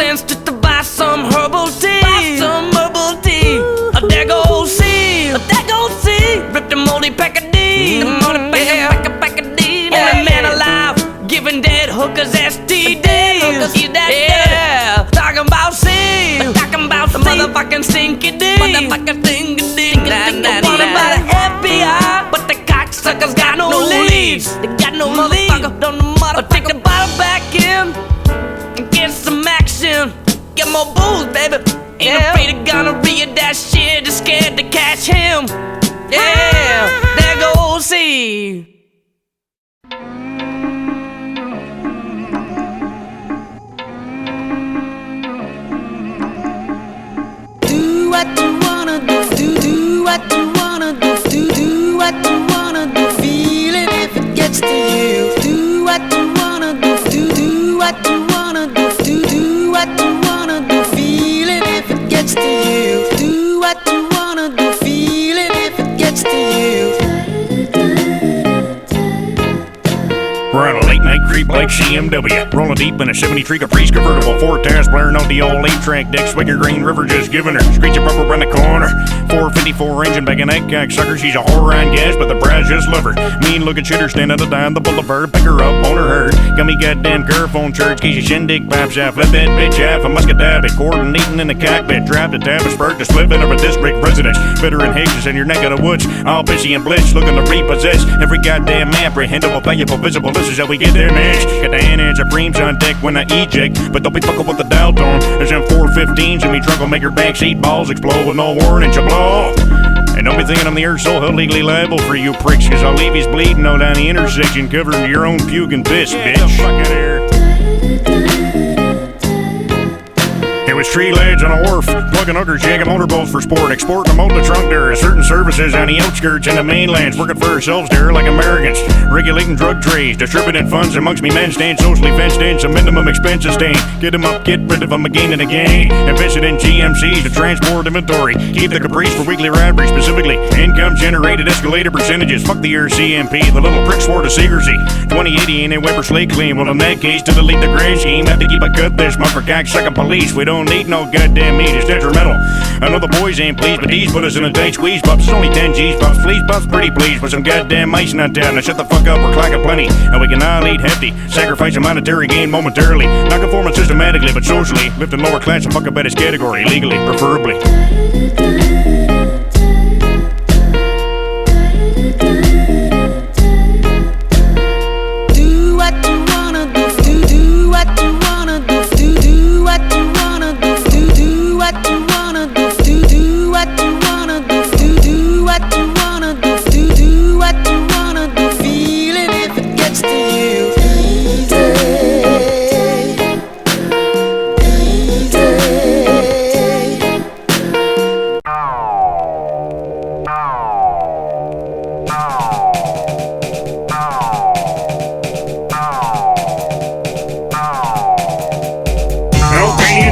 cents just to buy some herbal tea. There goes C. Ripped the moldy pack of D. Pack of D. Only man alive giving dead hookers STD. Yeah, talking about C. The motherfucking stinky D. Wanted by the FBI, but the cocksuckers got no leads. They got no motherfucker. Take the bottle back in and get some action. Get more booze, baby. Ain't afraid of gonorrhea, that shit. Just scared to catch him. Yeah, there goes C. Do what you wanna do, do what you wanna do what you wanna do, feel it if it gets to you. Do what you wanna do what you wanna do what you wanna do, feel it if it gets to you. Do what you wanna do, feel it if it gets to you. We're on a late night creep like CMW. Rolling deep in a 73 Caprice convertible. 4 tires blaring out the old 8-track deck. Swigger Green River just giving her. Screeching rubber around the corner. 454 engine back in that cocksucker. She's a whore on gas, but the bras just love her. Mean looking shitter standing down the boulevard. Pick her up on her herd. Got me goddamn curve on church. Case your shindig pops off. Let that bitch off. A musket habit. Coordinating in the cockpit. Drive the tab and spurt to split of a district residence. Bitter and Higgs in your neck of the woods. All pissy and blitz. Looking to repossess every goddamn apprehendable, valuable, visible. This is how we get there, bitch. Got the ands of preems on deck when I eject, but don't be fucking with the dial tone. There's them 415s in me trunk will make your backseat balls explode with no warning, you blow. And don't be thinking I'm the earth so legally liable for you pricks, cause I'll leave you bleeding out down the intersection covered in your own puke and piss, bitch. Get the fuck out of here. It was 3 lads on a wharf, plugging hookers, jagging motorboats for sport, exporting them out the trunk there. Certain services on the outskirts and the mainlands, working for ourselves there like Americans. Regulating drug trades, distributing funds amongst me men, staying socially fenced in, some minimum expenses staying. Get them up, get rid of them again and again. Invested in GMCs to transport inventory. Keep the Caprice for weekly robbery, specifically income generated escalated percentages. Fuck the RCMP, the little prick swore to secrecy. 2080 ain't a Weber slate clean. Well, in that case, to delete the grand scheme, have to keep a cut this month for cocksucking police. We don't need no goddamn meat, it's detrimental. I know the boys ain't pleased, but these put us in a tight squeeze. Pups, it's only 10 G's, pups, please, pups, pretty please. With some goddamn mice in town. Now shut the fuck up, we're clacking plenty. And we can all eat hefty, sacrifice a monetary gain momentarily. Not conforming systematically, but socially. Lifting lower class and fuck up at its category, legally, preferably. Do what you wanna do what you wanna do what you wanna do what you wanna do what you wanna do what you wanna do what you wanna do, feel it if it gets to you.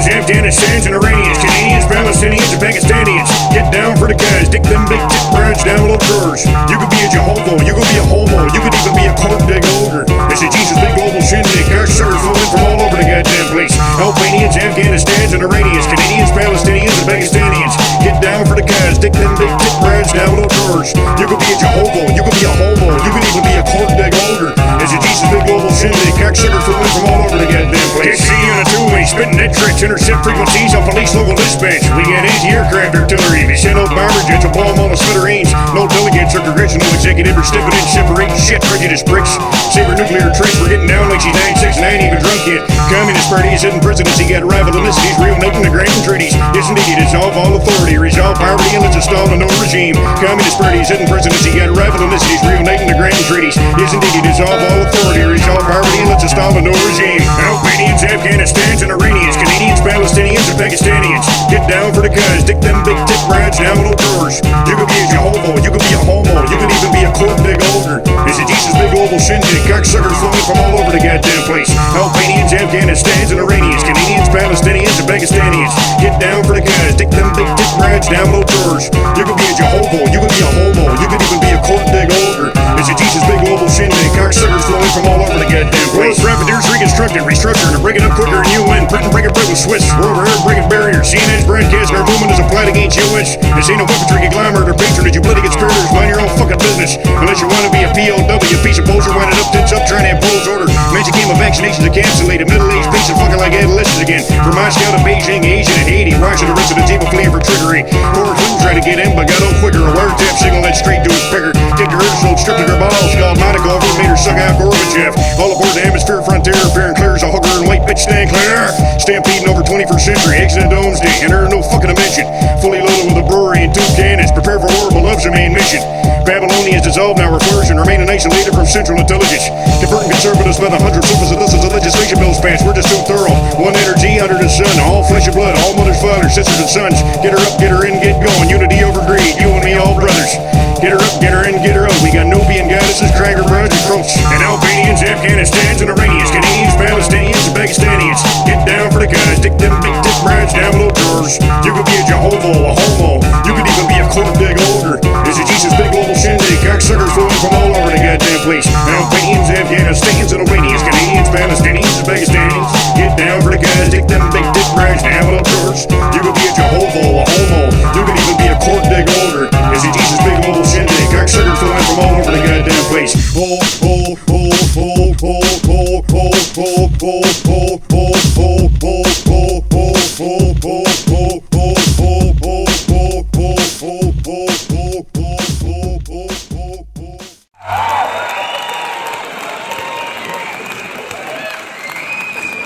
Afghanistans and Iranians, Canadians, Palestinians, and Pakistanians. Get down for the guys, dick them big tip branch down below drawers. You could be a Jehovah, you could be a homo, you could even be a cork dig ogre. It's a Jesus big global shindig, cocksuckers flowing from all over the goddamn place. Albanians, Afghanistans, and Iranians, Canadians, Palestinians, and Pakistanians. Get down for the guys, dick them big tip branch down below drawers. You could be a Jehovah, you could be a homo, you could even be a cork dig ogre. It's a Jesus big global shindig, cocksuckers flowing from all over the goddamn place. Can't see on a two-way, spitting that tricks, intercept frequencies on police local dispatch. We got anti-aircraft artillery. They send out bomber jets and blow them all to smithereens. No delegates or congressional executive or stepping in, separating shit, prejudice bricks. Saber nuclear trace, we're getting down like she's 96 and I ain't even drunk yet. Communist Party is sitting presidency, got rival ethnicities, reuniting the grand treaties. Yes indeed, dissolve all authority, resolve poverty and let's install a new regime. Communist Party is sitting presidency, got rival ethnicities, reuniting the grand treaties. Yes indeed, dissolve all authority, resolve poverty and let's install a new regime. Albanians, Afghanistans, and Iranians, Canadians, Palestinians, and Pakistanians. Get down for the guys, dick them big tip rides down below drawers. You could be a Jehovah, you could be a homo, you could even be a cork dig ogre. It's a Jesus big global shindig, cocksuckers flowing from all over the goddamn place. Albanians, Afghanistans, and Iranians, Canadians, Palestinians, and Pakistanians. Get down for the guys, dick them big tip rides down below drawers. You could be a Jehovah, you could be a homo, you could even be a cork dig ogre. It's a Jesus big global shindig, cocksuckers flowing from all over the goddamn place. Rapid Deer Streak constructed, restructured, and breaking up quicker than you win. Britain breaking bread with Swiss. We're over here breaking barriers. CNN's broadcasting our movement is a plot against you. This ain't no weaponry, conglomerate, or patronage. You bloody conspirators, mind your own fucking business. Unless you want to be a POW, piece of poser, winding up, tits up, trying to impose order. Magic game of vaccinations encapsulated, middle-aged patient fucking like adolescents again. From Moscow to Beijing, Asia to Haiti, watching the rest of the table fleeing for trickery. Poor Clinton tried to get in, but got on quicker. A wiretap signal that straight to his picker. Kicked her episode, stripped her balls, called Monica over, made her suck out Gorbachev. All aboard the hemisphere frontier, fair and clear as a hooker and white bitch stand clear. Stampeding over 21st century, exiting doomsday, and there are no fucking dimension. Fully loaded with a brewery and 2 cannons, prepare for war, but love's the main mission. Babylonian is dissolved, now we're flourishing, remaining isolated from central intelligence. Converting conservatives by the hundreds, surface of dozens of legislation bills passed. We're just too thorough. One energy under the sun, all flesh and blood, all mothers, fathers, sisters, and sons. Get her up, get her in, get going. Unity over greed, you and me, all brothers. Get her up, get her in, get her up. We got Nubian goddesses, Cracker Brothers, and Croats, and Albanians, Afghanistans, and Iranians, Canadians, Palestinians, and Pakistanians. Get down for the guys, stick them big dick brides down below drawers. You could be a Jehovah, a homo. You could even be a court dig older. This is Jesus' big global shindig. Cocksuckers flowing from all over the goddamn place. Albanians, Afghanistans, and Iranians, Canadians, Palestinians, and Pakistanians. Get down for the guys, stick them big dick brides down below drawers. You could be a Jehovah, a homo. You could even be a court dig older. This is Jesus' big global shindig. Cocksuckers flowing from all over the goddamn place. Oh, oh, oh, oh, oh, oh, oh, oh, oh, oh, oh,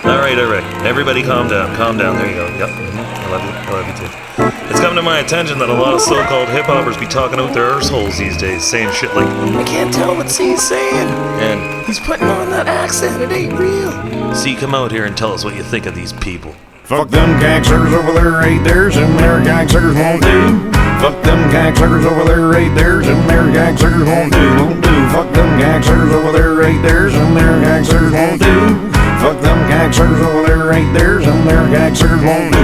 Alright. Everybody calm down. There you go. Yep. I love you too. It's come to my attention that a lot of so-called hip-hoppers be talking out their arseholes these days, saying shit like, I can't tell what he's saying, and he's putting on that accent, it ain't real. See, come out here and tell us what you think of these people. Fuck them cocksuckers over there, right there's some there cocksuckers won't do. Fuck them cocksuckers over there, right there's some there cocksuckers won't do. Fuck them cocksuckers over there, right there's some there cocksuckers won't do. Fuck them cocksuckers over there, right there, some there cocksuckers won't do.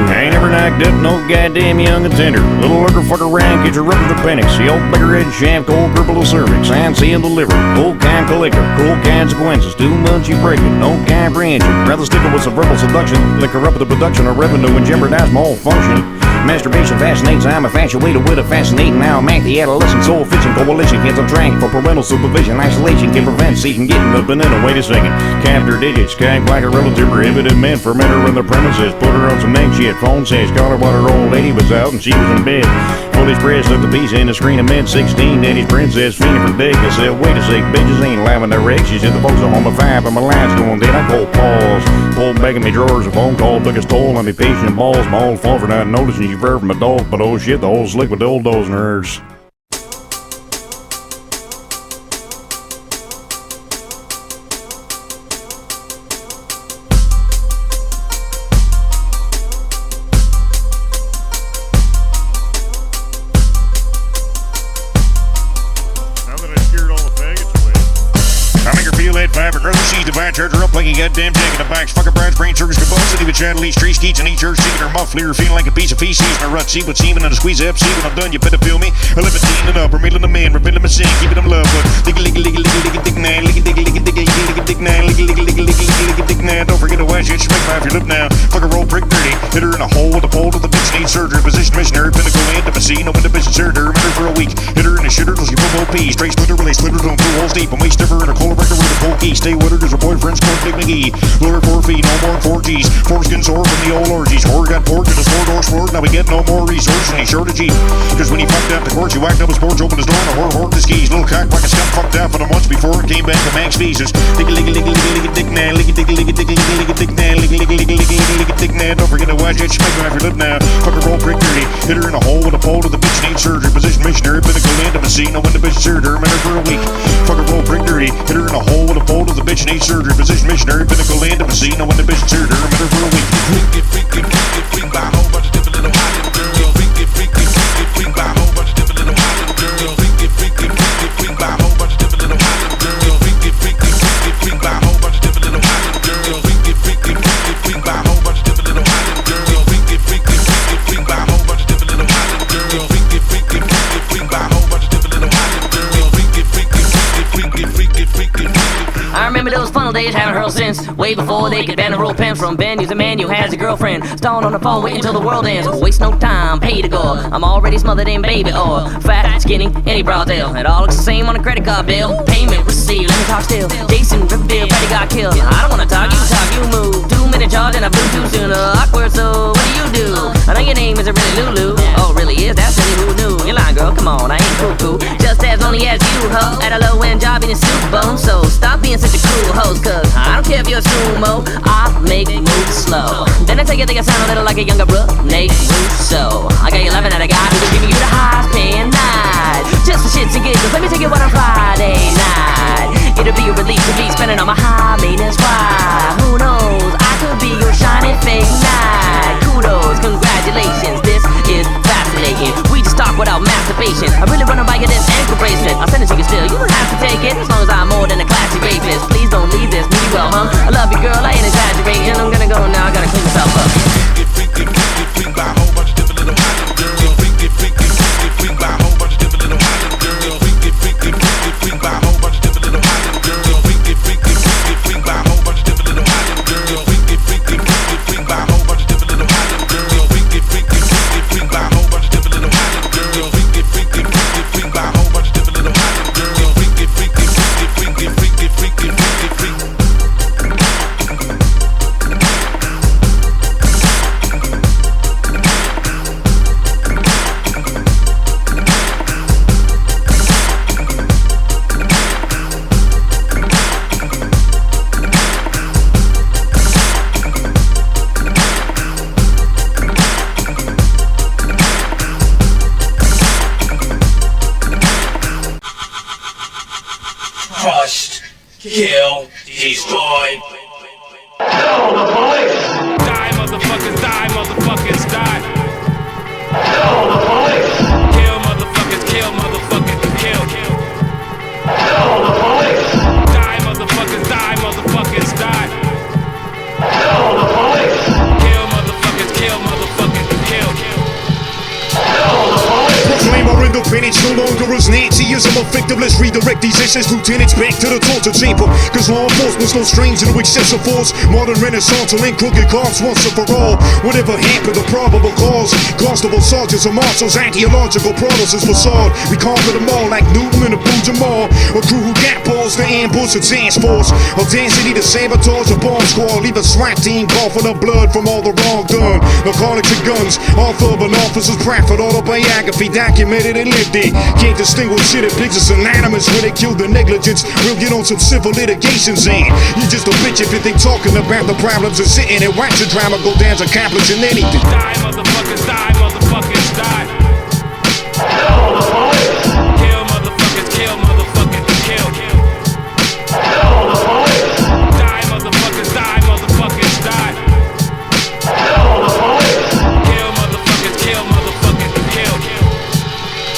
I ain't never knocked up no goddamn young and tender. Little lurker fuck around, get your rubber the pennies. The old bigger head shaft, cold purple cervix, and seeing the liver. Cold kind collector, cool consequences. Too much you break it, no comprehension. Rather stick it with some verbal seduction, liquor up the production of revenue and jeopardize my whole function. Masturbation fascinates, I'm infatuated with a fascinating now. I'm at the adolescent soul fiction coalition. Kids on track for parental supervision. Isolation can prevent seeking getting the banana. Wait a second. Count her digits. Sky like a relative prohibited men for men her in the premises. Put her on some name shit. Phone says call her while her old lady was out and she was in bed. Fully pressed up the piece in the screen of mid-16. Daddy's princess fiending for dick. I said, wait a sec, bitches ain't laughing their eggs. She's in the folks at home at 5 and my line's going dead. I called pause. Pulled back in my drawers. A phone call took its toll on me patient balls. My old fault for not noticing you've heard from a dog. But oh shit, the whole slick with dildos in hers. Charge her up like a goddamn jack in a box. Fuck a bride's brain, circus, caboose, and even chattel, eat street skeets, and eat church, seeking her muffler, feeling like a piece of feces in a rut. See what's seeming and a squeeze up. See when I'm done, you better feel me. I live it, teeing it up, we're mealing the man, we're building my sin, keeping them love. But diggy, diggy, diggy, diggy, diggy, diggy, nine, diggy, diggy, diggy, diggy, diggy, diggy, nine, diggy, diggy, diggy, diggy, diggy, diggy, nine. Don't forget to wash it, smack my if you lip now. Fuck a roll, prick dirty. Hit her in a hole with a pole to the bitch needs surgery. Position missionary, pinnacle, intimacy, no inhibition, surgery. Remember for a week. Hit her in the shitter, till she put more peas. Straight splitter, really splitter, don't two holes deep. And we stiffer in a cola breaker with a cold key. Stay with her, cause her boyfriend's called Big McGee. Lower 4 feet, no more 4Gs. Foreskin sore from the old orgies. Horror got poured to the door sport. Now we get no more resources and he shortage eat. Cause when he fucked out the courts, he whacked up his boards, opened his door, and a whore horked his keys. Little cock like a scum fucked out for them once before it came back to Max Visas. Diggy, diggy, diggy, diggy, diggy, dick now. Liggy, diggy, diggy, diggy, diggy, dick now. Liggy, diggy, diggy, diggy, diggy, dick now. Don't forget to wash that smack off your lip now. Fuck a roll, prick dirty. Hit her in a hole with a pole to the bitch needs surgery. Position missionary, pinnacle, intimacy, no inhibition, surgery. Remember for a week. Fuck a roll, prick dirty. Hit her in a hole with a pole to the bitch needs surgery. Position missionary, pinnacle, intimacy, no inhibition, surgery. Remember for a week. Freak by a whole bunch of different little hot little girls. Freak by a whole bunch of different little hot little girls. Freak by a whole bunch of different little hot little girls. Freak by a whole bunch of different little hot little girls. Freak by a whole bunch of different little hot little girls. Freak by a whole bunch of different little hot little girls. Freak by a whole bunch of different little hot little girls. I remember those funnel days having her since way before they could ban the rule pimps from venues. A man who has a girlfriend stalled on the phone waiting till the world ends. Waste no time, pay to go. I'm already smothered in baby oil. Fat, skinny, any brothel. It all looks the same on a credit card bill. Payment received, let me talk still. Jason revealed, Freddy got killed. I don't wanna talk, you move. 2-minute charge and I blew too soon. Awkward, so what do? I know your name isn't really Lulu. Oh, really is? That's really who knew. You're lying, girl, come on, I ain't cuckoo. Just as lonely as you, ho. At a low-end job in a soup bone. So stop being such a cool host, cause I don't care if you're a sumo. I make moves slow. Then I take you think I sound a little like a younger bro, Nate Russo. I got you laughing at a guy who's giving you the highest paying night. Just for shits and giggles, let me take you out on Friday night. It'll be a relief to be spending on my high maintenance ride. Who knows, I could be your shiny fake night. Kudos, congratulations, this is fascinating. We just talk without masturbation. I really run by you this ankle bracelet. I'll send it to you still, you don't have to take it. As long as I'm more than a classy rapist. Please don't leave this me well, huh? I love you, girl, I ain't exaggerating. I'm gonna go now, I gotta clean myself up. Get freaked by a whole bunch of different little island girls. Get freaked by a whole bunch of different little island girls. Get freaked by a whole bunch of different little island girls. Get freaked by a whole bunch of different little island girls. Get freaked by a whole bunch of different little island girls. Get freaked by a whole bunch of different little island girls. Get freaked by a whole bunch of different little island girls. Get freaked. Crushed, kill, destroy. Tell the police! Die, motherfuckers, die. Tell the police! Kill, motherfuckers, kill. Tell the police! Die, motherfuckers, die. Tell the police! Kill, motherfuckers, kill. Tell the police! Proclaim our independence no longer as Nazism. Effective, let's redirect these SS lieutenants back to the torture chamber. Cause law enforcement's no stranger to excessive force. Modern renaissance will end crooked cops once and for all. Whatever happened, the probable cause. Constable, sergeants, and marshals, ideological products is facade. We conquer them all like Newton and the Blue Jamal. A crew who got balls to ambush a task force. Audacity to sabotage a bomb squad. Leave a SWAT team coughing up blood from all the wrong done. Narcotics and guns, author of an officer's prophet autobiography, documented and lived it. Can't distinguish shit if pigs are synonymous when they kill the negligence. We'll get on some civil litigations and you're just a bitch if you think talking about the problems and sitting and watching drama go down's accomplishing anything. Die, motherfuckers, die. Tell the police! Kill, motherfuckers, kill. Tell the police! Die, motherfuckers, die. Tell the police! Kill, motherfuckers, kill.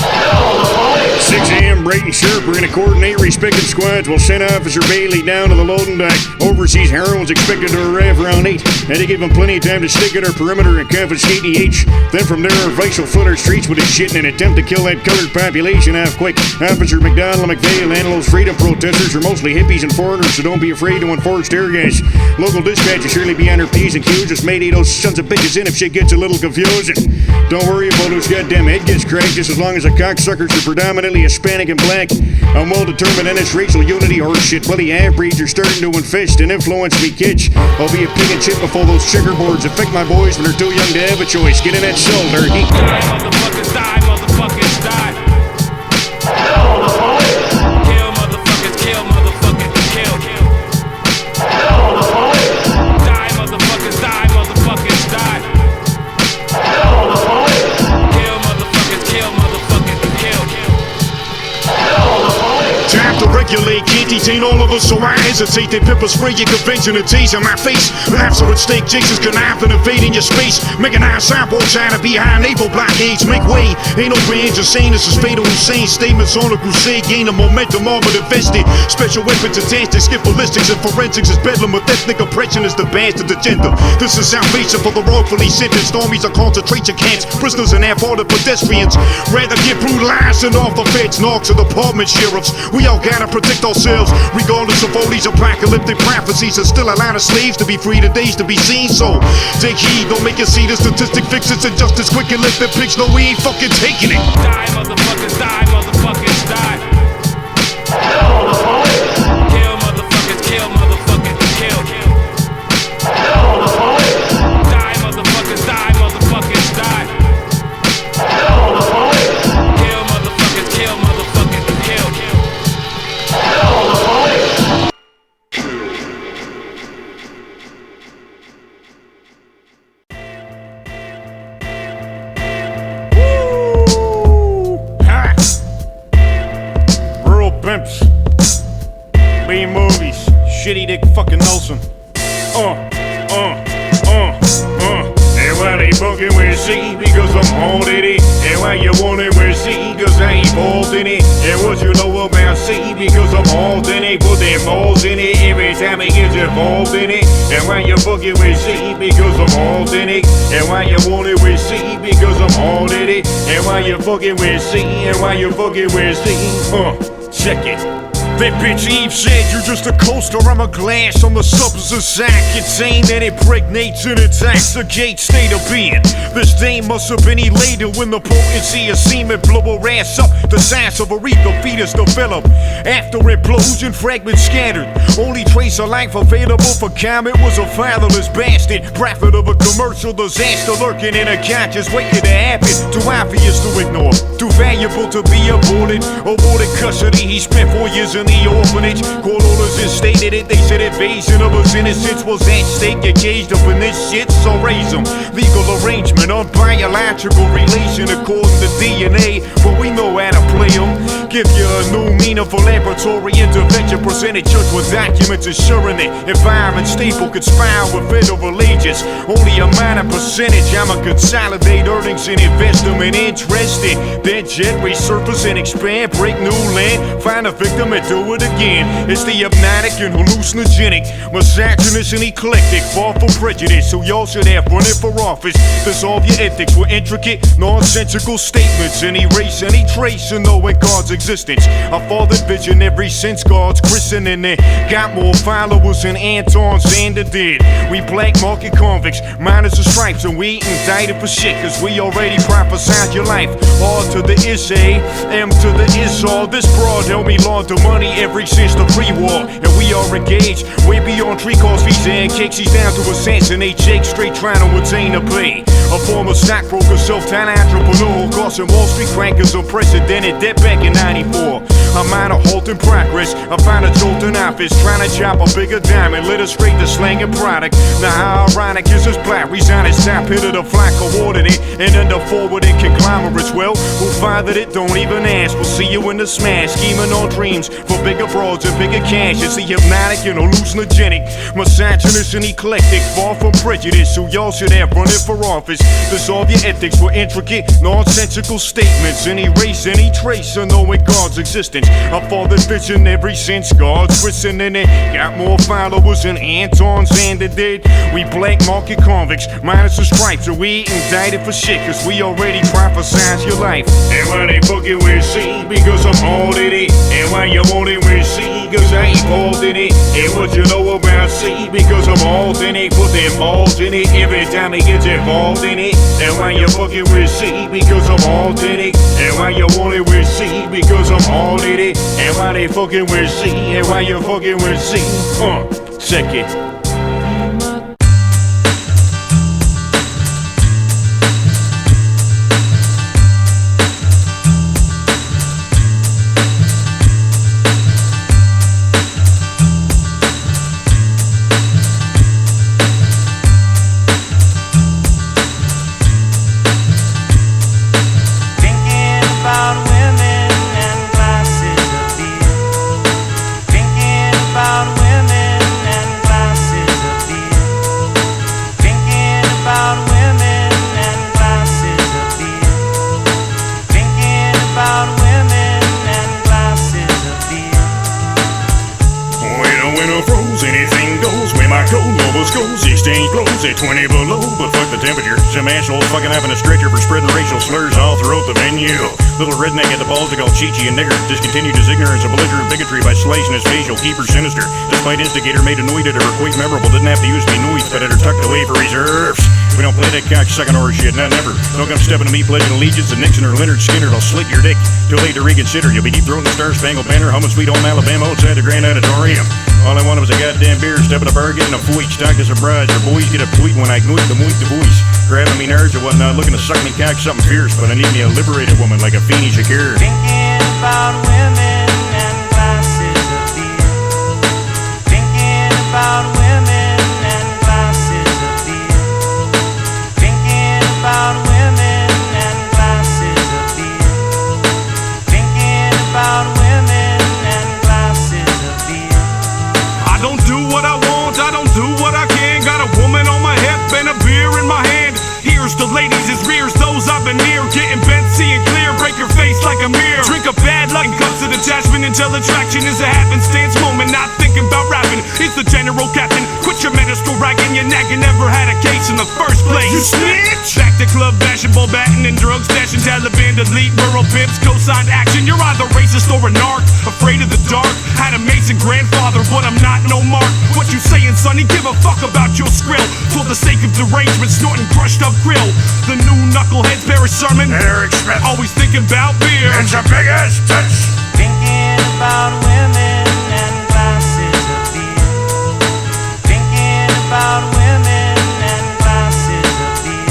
Tell the police! 6 a.m. bright and sharp, we're gonna coordinate respective squads. We'll send Officer Bailey down to the loading dock. Overseas heroin's expected to arrive around 8, and to give him plenty of time to stick at our perimeter and confiscate the H. Then from there, our vice will flood our streets with his shit in an attempt to kill that colored population off quick. Officer McDonald and McVeigh and those freedom protesters are mostly hippies and foreigners, so don't be afraid to enforce tear gas. Local dispatch will surely be on their P's and Q's. Just mayday those sons of bitches in if shit gets a little confusing. Don't worry about whose goddamn head gets cracked, just as long as the cocksuckers are predominantly Hispanic and black. I'm well determined in this racial unity horseshit. Well, the half-breeds are starting to infest and influence me kids. I'll be a pig and chip before those checkerboards affect my boys when they're too young to have a choice. Get in that cell, dirty. Die, motherfuckers, die. Tell the police! Kill, motherfuckers, kill. Tell the police! Die, motherfuckers, die. Tell the police! Kill, motherfuckers, kill. Tell the police! Time to regulate, can't detain all of us, so I hesitate. They pepper spray your convention and taser my face. Laughs are at stake, Jason's conniving, invading your space. Mechanized cyborg trying to be high naval blockades. Make way, ain't no range insane. This is fatal Hussein statements on a crusade. Gain the momentum, armored invested. Special weapons advanced, they skip ballistics and forensics is bedlam. With ethnic oppression is the bastard agenda. This is salvation for the wrongfully sentenced. Armies are concentration camps, prisoners and half-hearted pedestrians. Rather get brutalized than off the feds, narcs and department sheriffs. We all gotta protect ourselves. themselves. Regardless of all these apocalyptic prophecies, there's still a line of slaves to be free, the days to be seen. So take heed, don't make you see the statistic fixes injustice quick and let the pigs know we ain't fucking taking it. Die, motherfuckers, die, motherfuckers, die. Kill motherfuckers, kill motherfuckers, kill. Die, motherfuckers, die, motherfuckers, die. Kill motherfuckers, kill motherfuckers, kill. Real pimps, B-movies, shitty dick fucking Nelson. And why they fucking with C? Because I'm haunted it. And why you want it with C? Cause I ain't involved in it. And what you know about C? Because I'm haunted it. Put them balls in it every time he gets involved in it. And why you fucking with C? Because I'm haunted it. And why you want it with C? Because I'm haunted it. And why you fucking with C? And why you fucking with C? Check it. That bitch Eve said you're just a coaster, I'm a glass on the substance I contain that impregnates and intoxicates state of being. This dame must have been elated when the potency of semen blow her ass up the size of a reaper fetus develop. After implosion, fragments scattered. Only trace of life available for comment was a fatherless bastard. Prophet of a commercial disaster lurking in a conscious waiting to happen. Too obvious to ignore, too valuable to be aborted. Awarded custody, he spent 4 years in the orphanage. Court orders has stated it. They said invasion of his innocence was at stake. You're caged up in this shit, so raise him. Legal arrangement on biological relation according to DNA, but we know how to play them. Give you a new meaningful laboratory intervention presented church with documents assuring the environment stable conspire with federal agents. Only a minor percentage. I'ma consolidate earnings and invest them in interest in then jet resurface and expand, break new land, find a victim and do it again. It's the hypnotic and hallucinogenic, misogynist and eclectic, far from prejudice. So y'all should have running for office. Dissolve your ethics with intricate, nonsensical statements and erase any trace of knowing God's existence. I fathered visionary since God's christening it. Got more followers than Anton's and the did. We black market convicts, minus the stripes, and we ain't indicted for shit, cause we already prophesied your life. R to the is A, M to the is all. This broad helped me launder money ever since the pre-war, and we are engaged way beyond tree calls, visa and cakes. He's down to assassinate Jake, straight trying to attain a pay. A former stockbroker, self-time entrepreneur, costing Wall Street crankers unprecedented debt back in '94. A minor halt in progress. I find a jolt in office, trying to chop a bigger diamond, lit us straight to slanging product. Now how ironic is this black? Resign his top hit of the flock, awarded it, and under forwarding conglomerates. Well, who fathered it? Don't even ask. We'll see you in the smash, scheming on dreams for bigger frauds and bigger cash. It's the hypnotic and hallucinogenic, misogynist and eclectic, far from prejudice. So y'all should have running for office. Dissolve your ethics with intricate, nonsensical statements and erase any trace of knowing God's existence. I fathered visionary since God's christening it. Got more followers than Anton's and it did. We black market convicts, minus the stripes, and we ain't indicted for shit, cause we already prophesied your life. And why they fucking with C? Because I'm haunted it. And why you want it with C? Cause I ain't involved in it. And what you know about C? Because I'm haunted it. Put them balls in it every time he gets involved in it. And why you fucking with C? Because I'm haunted it. And why you want it with C? Because I'm haunted it. And why they fucking with C? And why you fucking with C? Check it. 16 blows at 20 below, but fuck the temperature. Some assholes fucking having a stretcher for spreading racial slurs all throughout the venue. Little redneck at the balls to call Tachichi a nigger discontinued his ignorance of belligerent bigotry by slicing his facial, keeper sinister. Despite instigator made a noid at her quite memorable, didn't have to use me noise, but had her tucked away for reserves. We don't play that cocksucking horse shit, not never. Don't come stepping to me pledging allegiance to Nixon or Leonard Skinner. I'll slit your dick. Too late to reconsider. You'll be deep throating the Star Spangled Banner, humming Sweet Home Alabama outside the Grand Auditorium. All I wanted was a goddamn beer, stepping a bar, getting a foot, stocked as a bride. Your boys get a tweet when I noit the voice. Grabbing me nerves or whatnot, looking to suck me cock something fierce, but I need me a liberated woman like a Feeny Shakir. Thinking about women and glasses of beer. Thinking about women and glasses of beer. Thinking about women and glasses of beer. Thinking about women and glasses of beer. I don't do what I want, I don't do what I can. Got a woman on my hip and a beer in my hand. Here's the ladies, his rears, those I've been near. Getting bent, seeing clear, break your face like a mirror. Drink a bad luck and comes to detachment until attraction is a happenstance moment. Not thinking about rapping, it's the general captain. Quit your ministerial ragging, your nagging never had a case in the first place. You snitch! Back to club bashing, ball batting and drug stashing. Taliban, elite, rural pimps, co-signed action. You're either racist or a narc, afraid of the dark. Had a Mason grandfather, but I'm not no mark. What you saying, sonny? Give a fuck about your skrill. For the sake of derangement, snorting crushed up grill. The new knuckleheads, Paris Sermon, Eric Smith, always thinking about beer. and some big ass tits. Thinking about women and glasses of beer. Thinking about women and glasses of beer.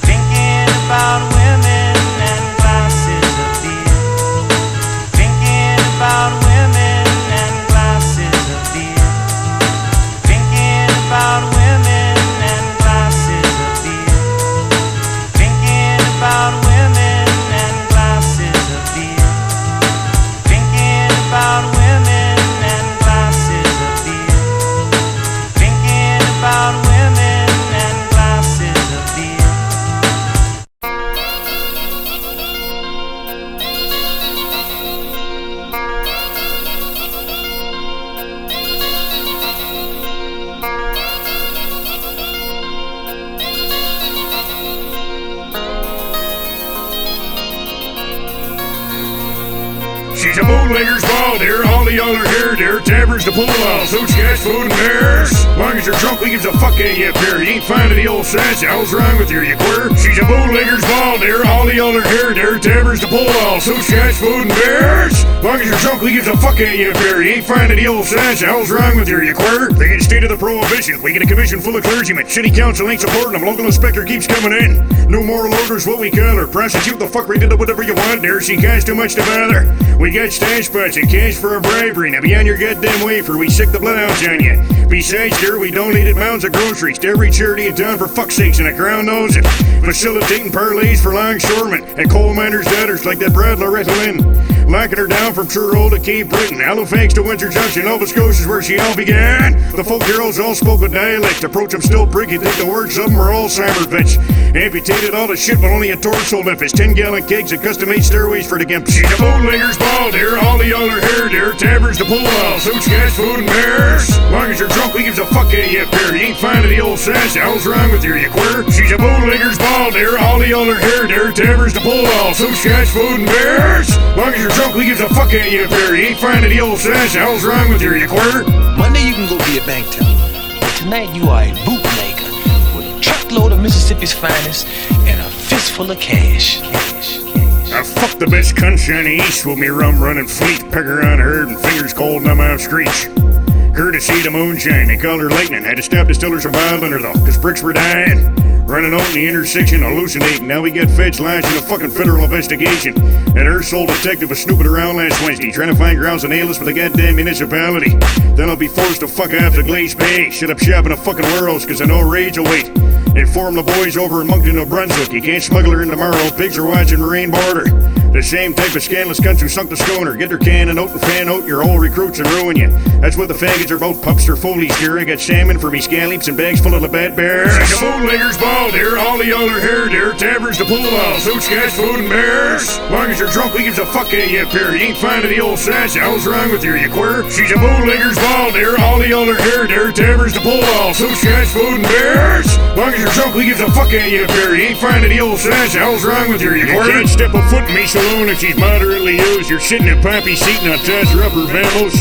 Thinking about women and glasses of beer. Thinking about women and glasses of beer. Thinking about women and glasses of beer. Thinking about women and glasses of beer. Thinking about women and glasses of beer. Thinking about women and glasses of beer. She's a bootlegger's ball, dear. All the y'all are here, dear. Taverns to pull off, suits, gas, food, and beers. Long as you're drunk, we gives a fuck at you up here. You ain't finding the old sass. How's wrong with you, you queer? She's a bootlegger's ball, dear. All the y'all are here, dear. Taverns to pull off, suits, gas, food, and beers. Long as you're drunk, we gives a fuck at you up here. You ain't finding the old sass. How's wrong with you, you queer? They get state of the prohibition. We get a commission full of clergymen. City council ain't supporting them. Local inspector keeps coming in. No moral order's what we call her. Prosecute the fuck right into whatever you want, dear. She costs too much to bother. We got stash spots and cash for a bribery. Now be on your goddamn way, for we sick the blood out on you. Besides, dear, we donated mounds of groceries to every charity in town for fuck's sakes, and the crown knows it. Facilitating parlays for longshoremen and coal miners' daughters like that broad Loretta Lynn. Locking her down from Truro to Cape Breton, Halifax to Windsor Junction, Nova Scotia's where she all began. The folk heroes all spoke with dialect. Approach them still pricky, think the words of them were Alzheimer's bitch. Amputated all the shit but only a torso left. His 10-gallon kegs and custom-made stairways for the gimp. She's a bootlegger's ball, dear. All the y'all are here, dear. Taverns to pull off, suits, gas, food, and beers. Long as you're drunk, we gives a fuck at you up here. You ain't finding the old sass. How's wrong with you, you queer? She's a bootlegger's ball, dear. All the y'all are here, dear. Taverns to pull off, suits, gas, food, and beers. Long as you're drunk, we gives a fuck at you up here. You ain't finding the old sass. How's wrong with you, you queer? Monday you can go be a bank teller, but tonight you are a bootlegger with a truckload of Mississippi's finest and a fistful of cash. I fuck the best cunts on the east with me rum running fleet, pecker on herd and fingers cold and I'm out screech. Courtesy to moonshine, they called her lightning. Had to stop distillers from bottling her though, cause bricks were dying. Running out in the intersection, hallucinating. Now we got feds launching a fucking federal investigation. That Arseholes detective was snooping around last Wednesday, trying to find grounds to nail us for the goddamn municipality. Then I'll be forced to fuck off to Glaze Bay. Shut up shop in the fucking worlds, cause I know rage will wait. Inform the boys over in Moncton, New Brunswick. You can't smuggle her in tomorrow. Pigs are watching Marine border. The same type of scandalous cunts who sunk the schooner. Get their cannon out and fan out your whole recruits and ruin you. That's what the faggots are about, pups or folies, dear. I got salmon for me scallops and bags full of the bad bears. It's like a bootlegger's ball, dear. All the other hair, dear. Taverns to pull off. Suits, cats, food, and bears. Long as you're drunk, we gives a fuck at you up here. You ain't finding the old sass. Hell's wrong with you, you queer? She's a bootlegger's ball, dear. All the other hair, dear. Taverns to pull off. Suits, cats, food, and bears. Long as you're drunk, we gives a fuck at you up here. You ain't finding the old sass. Hell's wrong with you, you queer? You can't step a foot in me saloon if she's moderately used. You're sitting in poppy seat and I'll toss her up her vamos.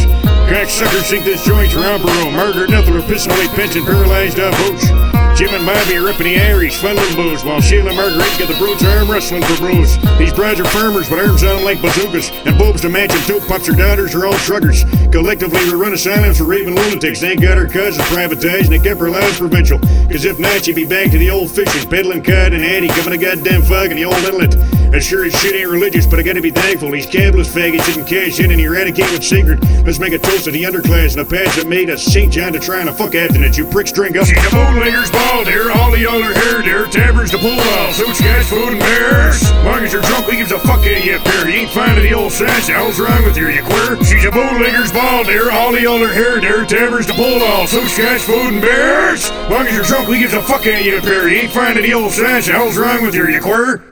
Cocksuckers think this joint's romper room. Margaret nothing or pissing away pence and paralyzed off boots. Jim and Bobby are up in the Irish, funneling booze, while Sheila and Marguerite get the brute's arm wrestling for bruise. These brides are farmers, but arms sound like bazookas, and boobs to match them too. Pups or daughters are all shruggers. Collectively, we run asylums for raving lunatics. They got her cousins privatized, and they kept her lives provincial. Cause if not, she'd be back to the old fishes, peddling cod and Hattie, coming a goddamn fog in the old inlet. As sure as shit ain't religious, but I gotta be thankful these capitalist faggots didn't cash in and eradicate what's sacred. Let's make a toast to the underclass and the past that made us St. John to try and a fuck abstinence. You pricks drink up. She's a bootlegger's ball, dear. All the other hair, dear. Taverns to pull off. Suits, cats, food, and bears. Long as you're drunk, we gives a fuck at you up here. You ain't finding the old sass. Hell's wrong with you, you queer? She's a bootlegger's ball, dear. All the other hair, dear. Taverns to pull off. Suits, cats, food, and bears. Long as you're drunk, we gives a fuck at you up here. You ain't finding the old sass. Hell's wrong with you, you queer?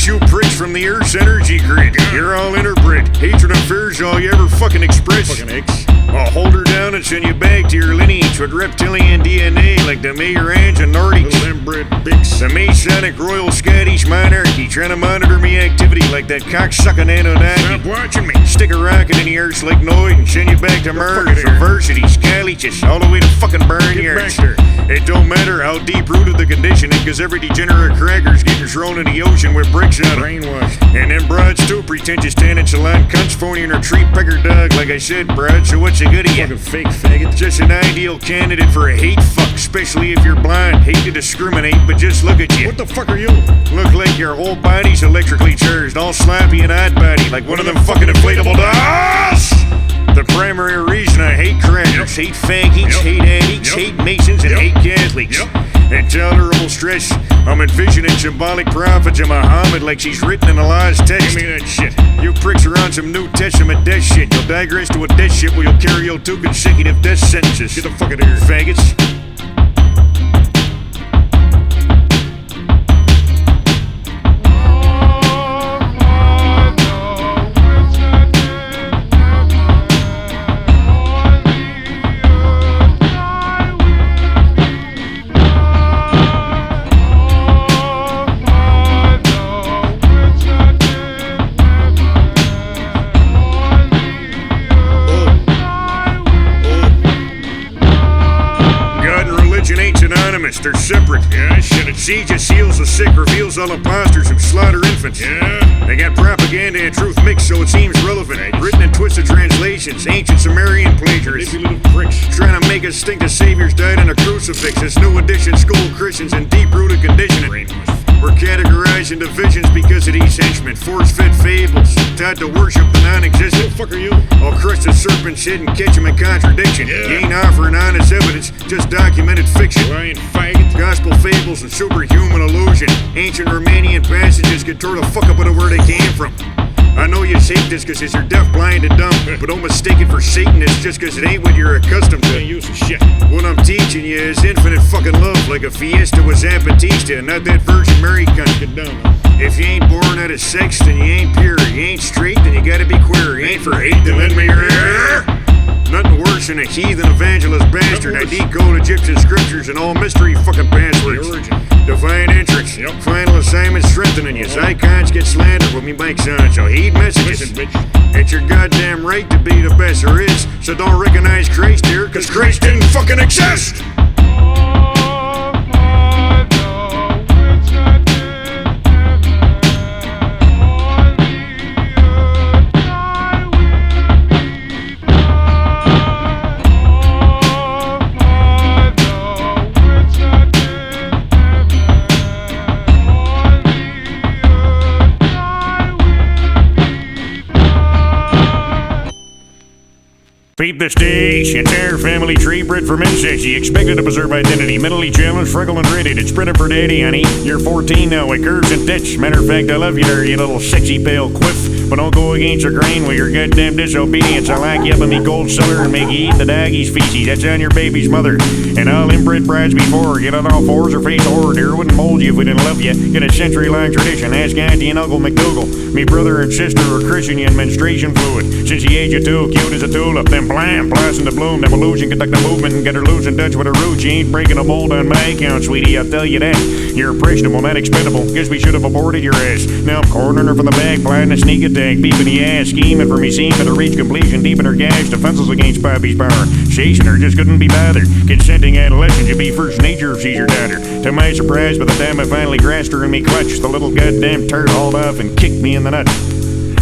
You pricks from the Earth's energy grid. You're all interbred. Hatred and fear is all you ever fucking express. Fucking X. I'll hold her down and send you back to your lineage with reptilian DNA like the Mayorans and Nordics. Little inbred bigs. The Masonic Royal Scottish Monarchy trying to monitor me activity like that cocksucking Anunnaki. Stop watching me. Stick a rocket in the Earth's like Noid and send you back to Mars, University, Scaliches, all the way to fucking barnyards. It don't matter how deep-rooted the conditioning, cause every degenerate cracker's getting thrown in the ocean with bricks on it. Brainwashed. And them broads too, pretentious tannin salon cunts, phony in her tree pecker dog, like I said, broad, so what's the good of you? Fucking fake faggot. Just an ideal candidate for a hate fuck, especially if you're blind. Hate to discriminate, but just look at you. What the fuck are you? Look like your whole body's electrically charged, all sloppy and odd body, like one of them fucking inflatable dolls! The primary reason I hate crackers, hate faggots, hate addicts, hate Masons, and hate Catholics. Intolerable stress. I'm envisioning symbolic prophets of Muhammad like she's written in Allah's text. Give me that shit. You pricks are on some New Testament death shit. You'll digress to a death ship where you'll carry out 2 consecutive death sentences. Get the fuck out of here. Faggots. They're separate. Yeah, shit. Siege seals the sick, reveals all imposters who slaughter infants. Yeah. They got propaganda and truth mixed so it seems relevant. Written in twisted translations, ancient Sumerian plagiarists. Nippy little pricks. Trying to make us think the saviors died on a crucifix. It's new edition school Christians and deep-rooted conditioning. We're categorized in divisions because of these henchmen. Force-fed fables, taught to worship the non-existent. Who the fuck are you? I'll crush the serpent's head and catch him in contradiction. Yeah. You ain't offering honest evidence, just documented fiction. Lying faggot. Gospel fables and superhuman illusion. Ancient Romanian passages get tore the fuck up out of where they came from. I know you hate this cause you're deaf, blind, and dumb, but don't mistake it for Satanists just cause it ain't what you're accustomed to. Ain't use of shit. What I'm teaching you is infinite fucking love, like a fiesta with Zapatista, not that Virgin Mary cunt. Get down. If you ain't born out of sex, then you ain't pure. You ain't straight, then you gotta be queer. You ain't for hate, then lend me your ear. Nothing worse than a heathen evangelist bastard. I decode Egyptian scriptures and all mystery fucking passwords. Divine entrance. Final assignment strengthening you. Icons get slandered with me bikes on, so heed messages. Listen, bitch. It's your goddamn right to be the best there is, so don't recognize Christ here, cause Christ didn't fucking exist! Peep the stage, entire family tree bred from incest. She expected to preserve identity, mentally challenged, freckle and ready to spread it for daddy, honey. You're 14 now with curves and tits. Matter of fact, I love you there, you little sexy pale quiff. But don't go against the grain with your goddamn disobedience. I'll lock you up in me gold cellar and make you eat the doggy's feces. That's on your baby's mother. And all inbred brides before. Get on all fours or face horror, dear. Wouldn't mold you if we didn't love you. Get a century-long tradition. Ask Auntie and Uncle McDougal. Me brother and sister are christening you in menstruation fluid. Since the age of 2, cute as a tulip. Then blam, blossom to bloom. Evolution conduct the movement and get her loose in touch with her roots. You ain't breaking a mold on my account, sweetie. I'll tell you that. You're impressionable, not expendable. Guess we should have aborted your ass. Now I'm cornering her from the back, plotting a sneak attack, beeping the ass, scheming for me seeming to reach completion, deep in her gash, defenseless against Poppy's power. Chasing her just couldn't be bothered. Consenting adolescent should be first nature if she's your daughter. To my surprise, by the time I finally grasped her in me clutch, the little goddamn turd hauled off and kicked me in the nuts.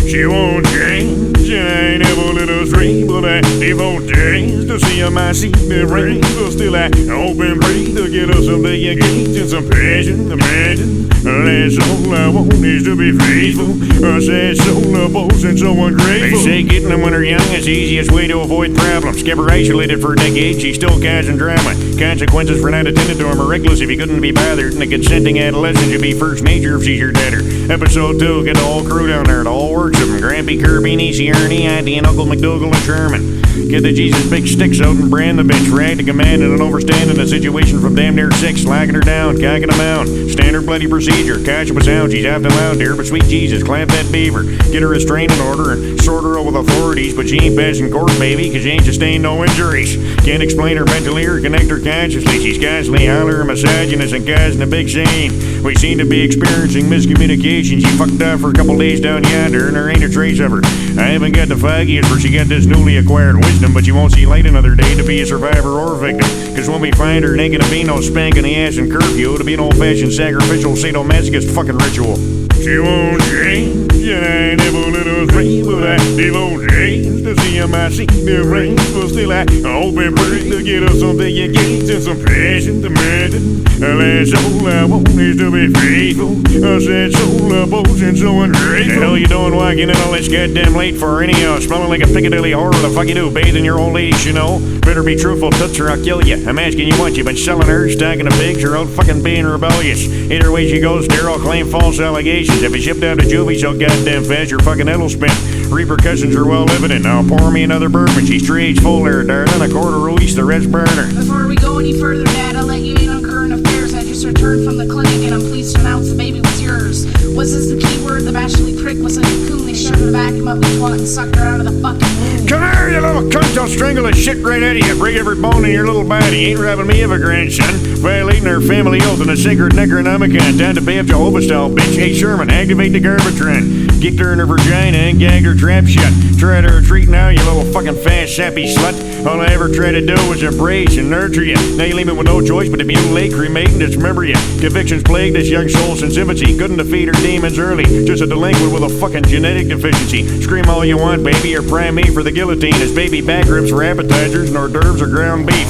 She won't change, I ain't ever let her stray, but I devote days to see my seat be raised. So still I hope and pray to get her some day engaged in some passion. Imagine, that's all I want is to be faithful. A sad soul of boast and so ungrateful. They say getting them when they're young is the easiest way to avoid problems. Kept her isolated for a decade, she's still causing drama. Consequences for not attending to him are reckless if you couldn't be bothered. And a consenting adolescent should be first nature if she's your daughter. Episode 2, get the whole crew down there, the whole works of them. Grampy, Kirby, Niecy, Ernie, Auntie, and Uncle McDougal and Sherman. Get the Jesus big sticks out and brand the bitch. Rag to command and an overstanding a situation from damn near 6. Slacking her down, cocking them out. Standard bloody procedure. Catch up a sound, she's out and loud here, but sweet Jesus, clamp that beaver. Get her restraining order and sort her out with authorities, but she ain't passing court, baby, cause she ain't sustained no injuries. Can't explain her mentally or connect her consciously. She's constantly hollering, misogynist, and causing a big scene. We seem to be experiencing miscommunication. She fucked up for a couple days down yonder, and there ain't a trace of her. I haven't got the foggiest where she got this newly acquired wisdom, but you won't see light another day to be a survivor or a victim. Cause when we find her, it ain't gonna be no spank in the ass and curfew. It'll be an old-fashioned sacrificial sadomasochist fucking ritual. She won't change, and I ain't never let her stray, but I devote days to see my seat be raised. But still I hope and pray to get her something engaged and some passion to imagine. That's all I want is to be faithful. A sad soul of boast and so ungrateful. The hell you doing walking in all this goddamn late for anyhow? Smelling like a Piccadilly horror. The fuck you do, bathing your old ladies, you know? Better be truthful, Tits, or I'll kill you. I'm asking you what, you been selling her, stacking the pigs, or out fucking being rebellious? Either way she goes, there I'll claim false allegations. If you shipped out to juvie so goddamn fast, your fucking head'll spin. Repercussions are well evident. Now pour me another bourbon. She's 3 H full there, darling. A quarter release, the rest burner. Before we go any further, Dad, I'll let you in on current affairs. I just returned from the clinic and I'm pleased to announce the baby was yours. Was this the key word? The bashfully prick was a cocoon. They shoved her to vacuum up with twat and sucked her out of the fucking womb. Come here, you little cunt. I'll strangle the shit right out of you. Break every bone in your little body. Ain't robbing me of a grandson. Violating our family oath and a sacred Necronomicon. Time to pay up Jehovah style, bitch. Hey, Sherman, activate the garbage run. Kicked her in her vagina and gagged her trap shut. Try to retreat now, you little fucking fast, sappy slut. All I ever tried to do was embrace and nurture you. Now you leave me with no choice but to mutilate, cremate, and dismember you. Convictions plagued this young soul since infancy. Couldn't defeat her demons early. Just a delinquent with a fucking genetic deficiency. Scream all you want, baby, or prime me for the guillotine. As baby back ribs for appetizers and hors d'oeuvres or ground beef.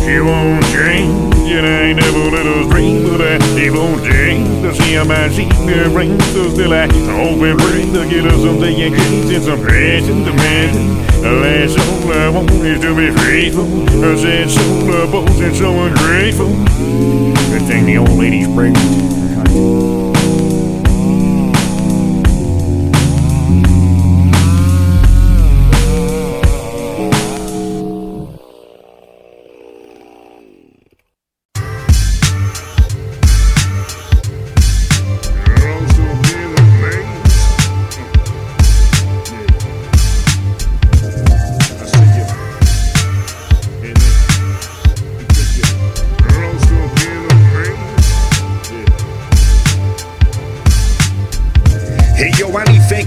She won't change, and I ain't never let her dream, but I won't change to see how my seat be raised. So still I hope and pray to get her something engaged and some passion to imagine. That's all I want is to be faithful. A sad soul of boast and so ungrateful. Good thing the old lady's pregnant.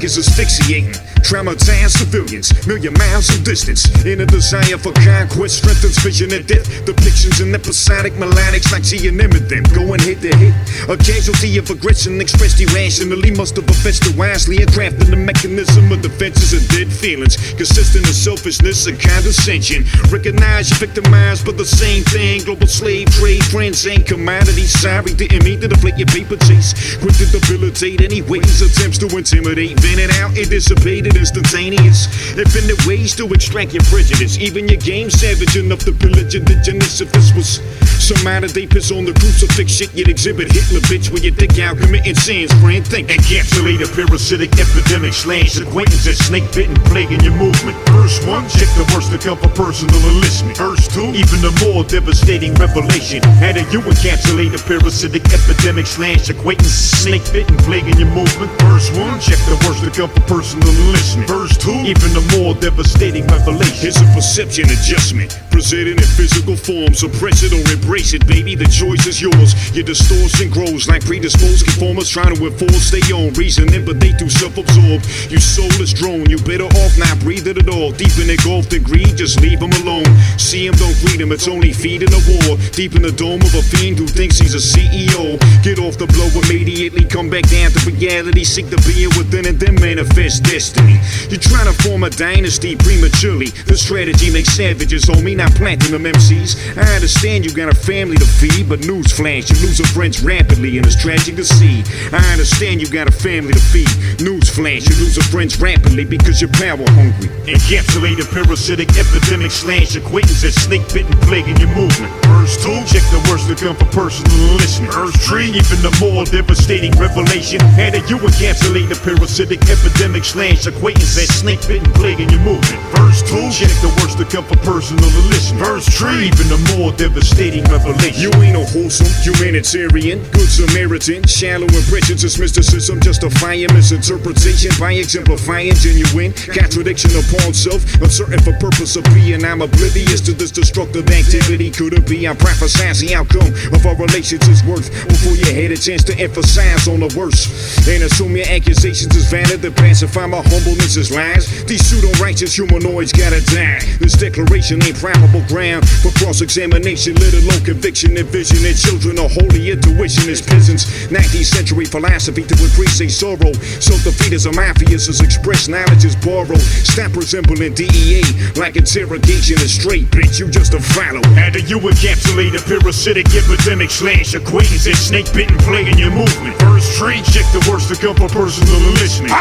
Is asphyxiating. Traumatized civilians, million miles of distance. In a desire for conquest, strengthens vision and death. Depictions in episodic melodics like G&M and them going hit to hit. A casualty of aggression expressed irrationally. Must have invested wisely in crafting the mechanism of defenses and dead feelings. Consistent of selfishness and condescension. Recognize you're victimized by the same thing. Global slave trade, friends ain't commodities. Sorry, didn't mean to deflate your paper chase. Quick to debilitate any ways. Attempts to intimidate, vent it out, it dissipated instantaneous. Infinite ways to extract your prejudice. Even your game savage enough to pillage indigenous. If this was some modern-day piss on the crucifix shit, you'd exhibit Hitler, bitch, when you dick out committing sins, friend. Think. Encapsulate a parasitic epidemic, slange acquaintances, snake-bitten, plaguing your movement. Verse 1, check the worst to come for personal enlistment. Verse 2, even the more devastating revelation. How do you encapsulate a parasitic epidemic, slange acquaintances, snake-bitten, plaguing your movement? Verse 1, check the worst to come for personal enlistment. Verse 2, even the more devastating revelation. It's a perception adjustment, presented in physical form. Suppress it or embrace it, baby, the choice is yours. Your distortion grows like predisposed conformers trying to enforce their own reasoning, but they too self-absorbed. You soulless drone, you better off not breathe it at all. Deep in engulfed in greed, just leave them alone. See him, don't greet him, it's only feeding a war. Deep in the dome of a fiend who thinks he's a CEO. Get off the blow immediately, come back down to reality. Seek the being within and then manifest destiny. You're trying to form a dynasty prematurely. The strategy makes savages, homie, not platinum MCs. I understand you got a family to feed, but newsflash, you lose your friends rapidly and it's tragic to see. I understand you got a family to feed. Newsflash, you lose your friends rapidly because you're power hungry. Encapsulate a parasitic epidemic, slange acquaintances, snake-bitten, plaguing your movement. Verse 2, check the worst to come for personal enlistment. Verse 3, even the more devastating revelation. How do you encapsulate a parasitic epidemic, slange acquaintances, snake-bitten, plaguing your movement? Verse 2, check the worst to come for personal enlistment. Verse 3, even the more devastating revelation. You ain't a wholesome humanitarian, good Samaritan. Shallow impressions is mysticism, justifying misinterpretation by exemplifying genuine contradiction upon self. Uncertain for purpose of being, I'm oblivious to this destructive activity. Could it be? I prophesize the outcome of our relationships worth before you had a chance to emphasize on the worst. And assume your accusations is valid, then pacify my humbleness is lies. These pseudo-righteous humanoids gotta die. This declaration ain't probable ground for cross-examination, let alone conviction and vision. And children are holy intuition as peasants. 19th century philosophy to increase a sorrow. Self-defeat as a mafias is expressed, knowledge is borrowed. Stop resembling DEA like interrogation is straight, bitch, you just a follow. How do you encapsulate a parasitic epidemic, slange acquaintances, snake-bitten, plaguing your movement? Verse 3, check the worst to come for personal enlistment.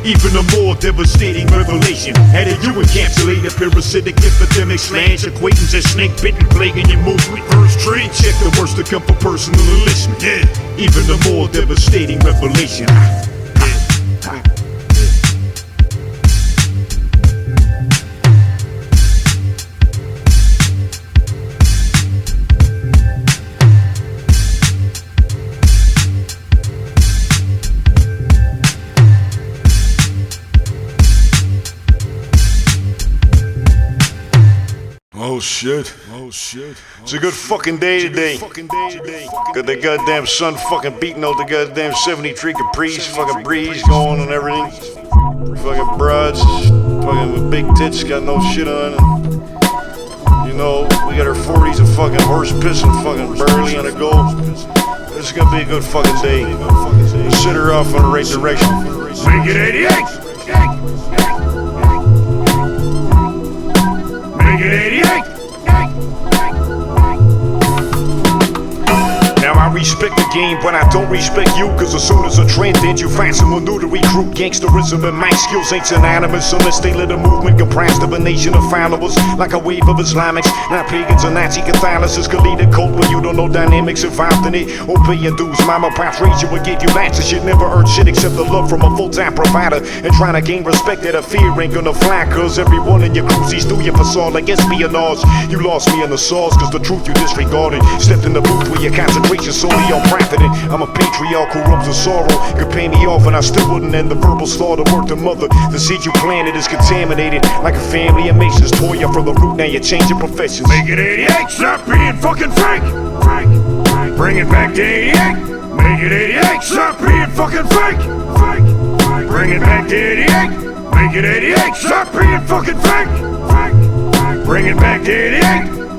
Even a more devastating revelation. How do you encapsulate a parasitic epidemic, slange acquaintances, snake-bitten, plaguing your movement? Verse 3, check the worst to come for personal enlistment. Yeah, even a more devastating revelation. Oh shit. Oh shit. It's a good fucking day today. Got the goddamn sun fucking beating out the goddamn 73 Caprice, fucking breeze going and everything. Fucking broads, fucking with big tits, got no shit on. And, you know, we got our 40s of fucking horse piss and fucking burley on the go. This is gonna be a good fucking day. Set her off in the right direction. Make it 88! Make it 88! Now I respect the game, but I don't respect you. Cause as soon as a trend ends, you find someone new to recruit. Gangsterism and my skills ain't synonymous unless they let a movement comprised of a nation of followers. Like a wave of Islamics, not pagans or Nazi Catholics could lead a cult when you don't know dynamics involved in it. Or pay your dues, mama pops raised you and gave you lots of shit. Never earned shit except the love from a full-time provider. And trying to gain respect that a fear ain't gonna fly. Cause everyone in your crew sees through your facade like espionage. You lost me in the sauce cause the truth you disregarded. Stepped in the booth where your concentration solely on profiting. I'm a patriarch who rubs with sorrow. Could pay me off and I still wouldn't end the verbal slaughter. Work the mother, the seed you planted is contaminated. Like a family of masons, tore you from the root, now you're changing professions. Make it 88, stop being fucking fake. Bring it back to 88. Make it 88, stop being fucking fake. Bring it back to 88. Make Make it 88. Stop being fucking fake. Bring it back to 88.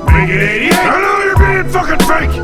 Make it 88. I know you're being fucking fake.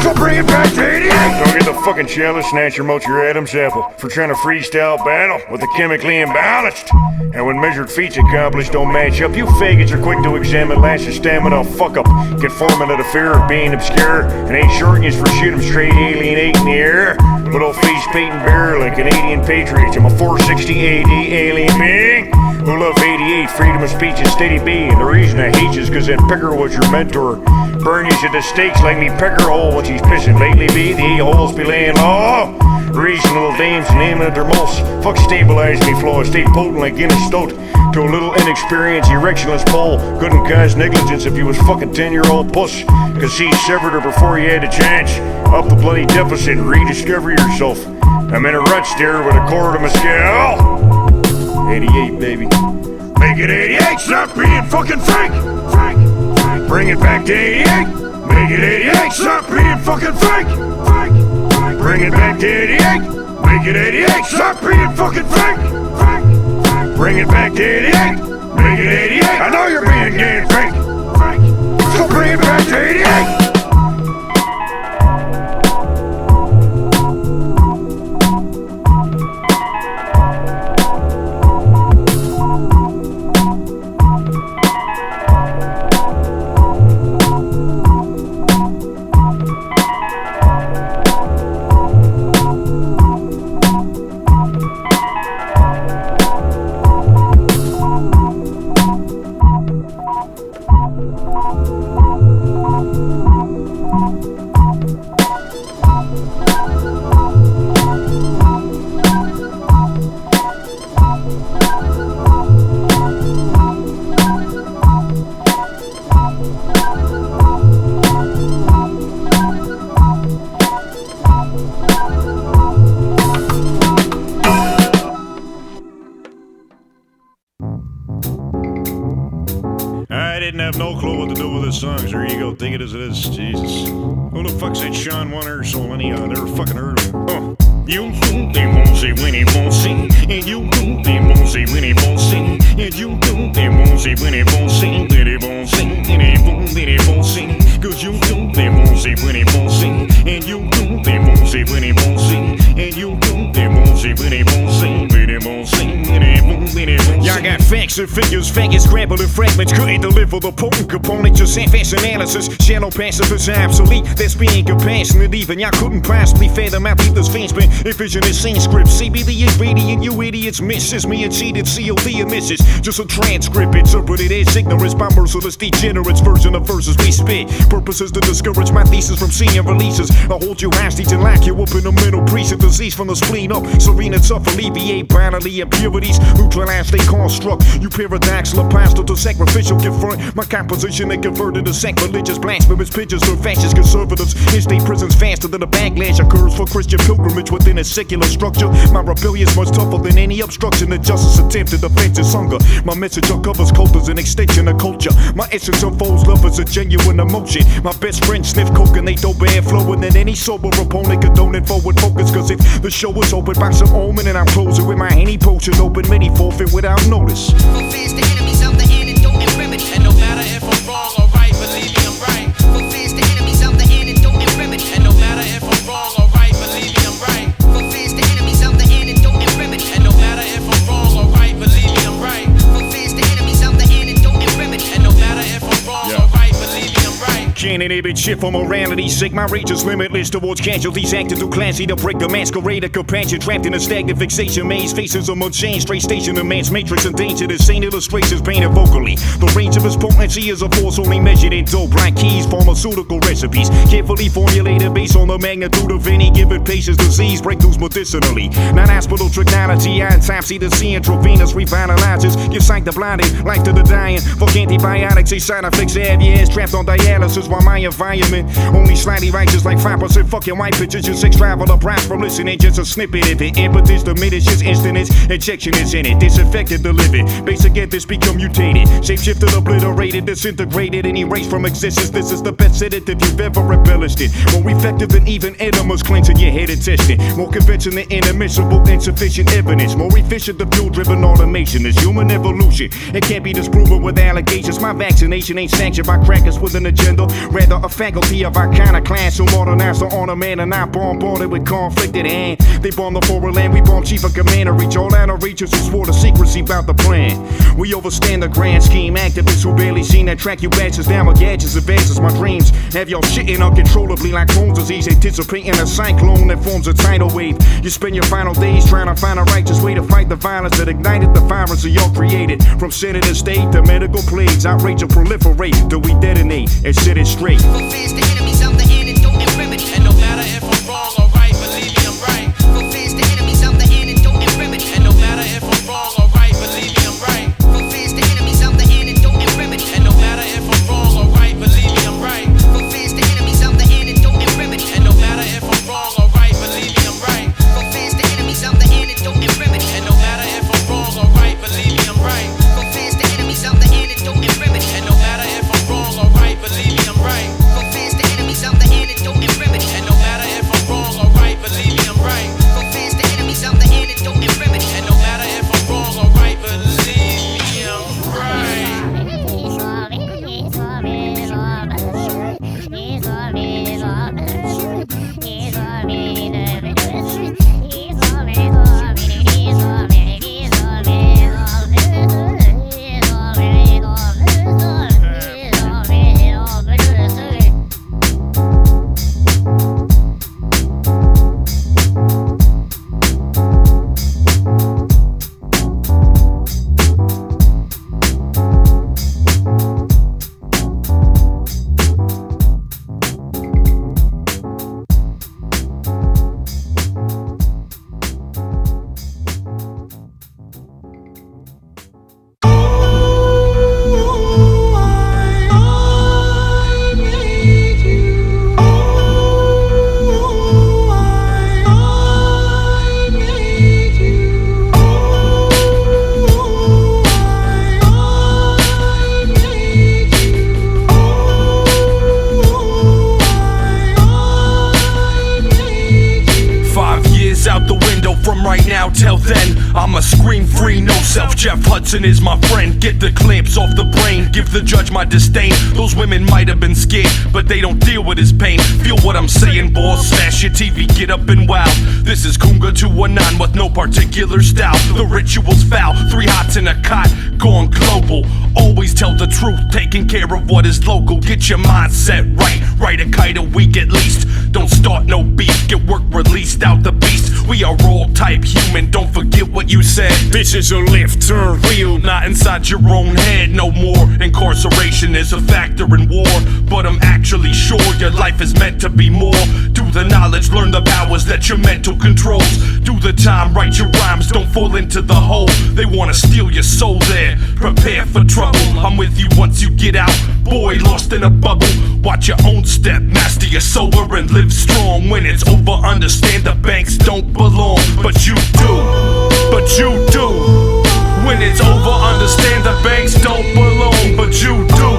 So bring it back to 88. Don't get the fucking chalice snatcher out your Adam's apple for trying to freestyle battle with the chemically imbalanced. And when measured feats accomplished don't match up, you faggots are quick to examine last of stamina fuck up, conforming to the fear of being obscure, and ain't shortness for shit 'em straight alienate in the air. Little face painting bear like Canadian patriots. I'm a 460 AD alien being who love 88, freedom of speech and steady B. And the reason I hate you is cause that picker was your mentor. Burn you to the stakes like me pecker hole when she's pissing. Lately be the A-holes be laying low. Reasonable dames naming it their most. Fuck stabilize me flow. I stay potent like Guinness stout. To a little inexperienced erectionless pole. Couldn't cause negligence if you was fucking 10-year-old puss. Cause he severed her before you had a chance. Up the bloody deficit, rediscover yourself. I'm in a rut stare with a cord of my skull. 88, baby. Make it 88. Stop being fucking fake. Bring it back to 88. Make it 88. Stop being fucking fake. Bring it back to 88. Make it 88. Stop being fucking fake. Bring it back to 88. Make it 88. I know you're being gay and fake. So bring it back to 88. I didn't have no clue what to do with this song. Is there you go, think it as it is. Jesus. Who the fuck said Sean One Arsehole anyhow? I never fucking heard of him. You do they won't say when they won't sing, and you do they won't say when they won't sing, and you do they won't say when they won't sing, when they won't sing, and they won't sing, cause you do they won't say when they won't sing, and you do they won't say when they won't sing, and you do they won't say when they won't sing, when they won't sing, when they won't sing. Y'all got facts and figures, faggots scrambled and fragments, couldn't deliver the potent component, just half-ass analysis, shallow pacifist obsolete, that's being compassionate even, y'all couldn't possibly fathom how deep this fan's been. Envision this same script, CBD is radiant, you idiots misses me a cheated COD and misses. Just a transcript interpreted as ignorance by merciless degenerates. Version of verses we spit, purposes to discourage my thesis from seeing releases. I hold you hostage and lock you up in the mental precinct. Disease from the spleen up, serene and tough, alleviate bodily impurities. Neutralize they construct, you paradox, apostle to sacrificial confront. My composition they converted to sacrilegious blasphemous pictures for fascist conservatives. In state prisons faster than the backlash occurs for Christian pilgrimage within a secular structure. My rebellion's much tougher than any obstruction of justice attempted to fence its hunger. My message uncovers cult as an extension of culture. My essence unfolds love as a genuine emotion. My best friends sniff coke and they dope air flowing than any sober opponent condoning forward focus. Cause if the show is open by some omen and I'm closing with my handy potion open, many forfeit without notice. Hold fast, the enemies of the antidote and remedy. And no matter if I'm wrong or right, believe me I'm right. Hold fast, the enemies of the antidote and remedy. And no matter if I'm wrong or right, believe me I'm right. Hold fast, the enemies of the antidote and remedy. And no matter if I'm wrong or right, believe me I'm right. Hold fast, the enemies of the antidote and remedy. And no matter if I'm wrong or right, believe me I'm right. Can't inhibit shit for morality's sake. My rage is limitless towards casualties acting too classy to break the masquerade. A companion trapped in a stagnant fixation maze. Faces of unchanged, straight station of man's matrix endangered. Insane illustrations painted vocally. The range of his potency is a force only measured in dope. Black keys, pharmaceutical recipes. Carefully formulated based on the magnitude of any given patient's disease. Breakthroughs medicinally. Non-hospital technology. Autopsy to see intravenous revitalizes. Give sight to blinded, life to the dying. Fuck antibiotics, a side effects have your ass trapped on dialysis. While my environment. Only slightly righteous like 5% fucking white bitches. Your sex travel the price from listening. Just a snippet of it. Impetus diminishes, instant injection is in it. Disinfected the living. Basic ethics become mutated. Shapeshifted, obliterated, disintegrated, and erased from existence. This is the best sedative you've ever embellished it. More effective than even enemas cleansing your head and testing. More convincing than inadmissible, insufficient evidence. More efficient than fuel-driven automation. It's human evolution. It can't be disproven with allegations. My vaccination ain't sanctioned by crackers with an agenda. Rather a faculty of our kind of class. So modernized to honor man and not bombarded with conflicted hand. They bomb the foreign land, we bomb chief of command. Reach all out of reaches who swore to secrecy about the plan. We overstand the grand scheme. Activists who barely seen that track you bashes down with gadgets. Advances my dreams. Have y'all shitting uncontrollably like Crohn's disease. Anticipating a cyclone that forms a tidal wave. You spend your final days trying to find a righteous way to fight the violence that ignited the virus that y'all created. From center to state to medical plagues. Outrage will proliferate till we detonate and set it straight. For fans, the enemies, I'm the antidote and remedy. And no matter if I'm wrong or right, believe me, I'm right. For fans, the enemies, I'm the antidote and remedy. And no matter if I'm wrong or right, believe me, I'm right. For fans, the enemies, I'm the antidote and remedy. And no matter if I'm wrong or right, believe me, I'm right. For fans, the enemies, I'm the antidote and remedy. And no matter if I'm wrong or right, believe me, I'm right. For fans, the enemies, I'm the antidote and remedy. And no matter if I'm wrong or right, believe me, I'm right. For fans, the enemies, I'm the antidote and remedy. And no matter if I'm wrong or right, believe me, I'm right. For fans, the enemies, I'm the antidote and remedy. And no matter if I'm wrong or right, believe me, I'm right. For fans, the enemies, I'm the antidote and remedy. And no matter if I'm wrong or right, believe me, I'm right. Till then, I'ma scream free, no self. Jeff Hudson is my friend. Get the clamps off the brain, give the judge my disdain. Those women might have been scared, but they don't deal with his pain. Feel what I'm saying, boss? Smash your TV, get up and wow. This is Kunga 219 with no particular style. The ritual's foul, 3 hots in a cot, gone global. Always tell the truth, taking care of what is local. Get your mindset right, write a kite a week at least. Don't start no beef, get work released out the beast. We are all type human, don't forget what you said. This is a left turn real. Not inside your own head no more. Incarceration is a factor in war, but I'm actually sure your life is meant to be more. Do the knowledge, learn the powers that your mental controls. Do the time, write your rhymes, don't fall into the hole. They wanna steal your soul there, prepare for trouble. I'm with you once you get out, boy, lost in a bubble. Watch your own step, master your sober and live strong. When it's over, understand the banks don't belong, but you do, but you do. When it's over, understand the banks don't belong, but you do,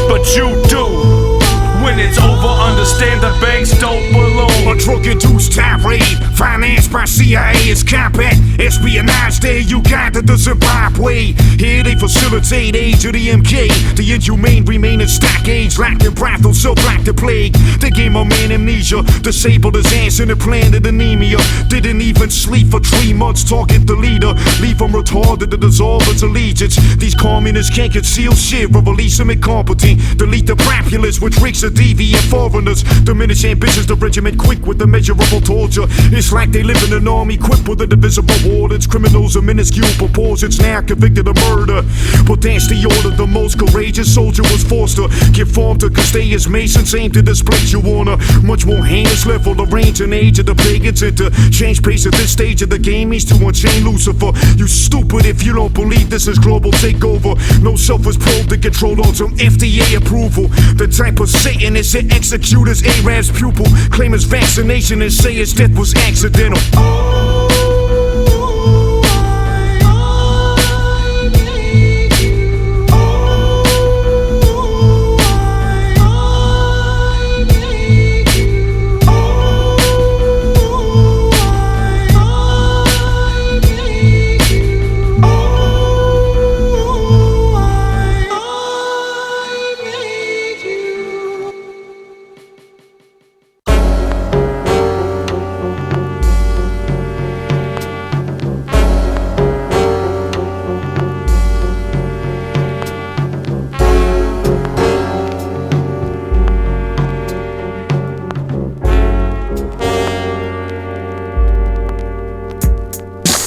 but you do. When it's over, understand the banks don't belong. A drug-induced tirade, financed by CIA is compact. Espionage there, Uganda to Zimbabwe. Here they facilitate aid to the MK. The inhumane remain in stockades, locked in brothels, so black the plague. They gave my man amnesia, disabled his ass in a planned anemia. Didn't even sleep for 3 months, target the leader. Leave him retarded to dissolve his allegiance. These communists can't conceal shit, or release him incompetent. Delete the populace with tricks of deviant foreigners. Diminish ambitions, the regiment quick with the measurable torture. It's like they live Having an army equipped with a divisible orders, criminals of minuscule proportions now convicted of murder. But that's the order. The most courageous soldier was forced to get formed to stay as masons, aim to display you on a much more heinous level. The range and age of the pagans and to change pace at this stage of the game means to unchain Lucifer. You stupid if you don't believe this is global takeover. Knowself was probed to control on some FDA approval. The type of Satanist that execute his Arab's pupil, claim his vaccination and say his death was accidental.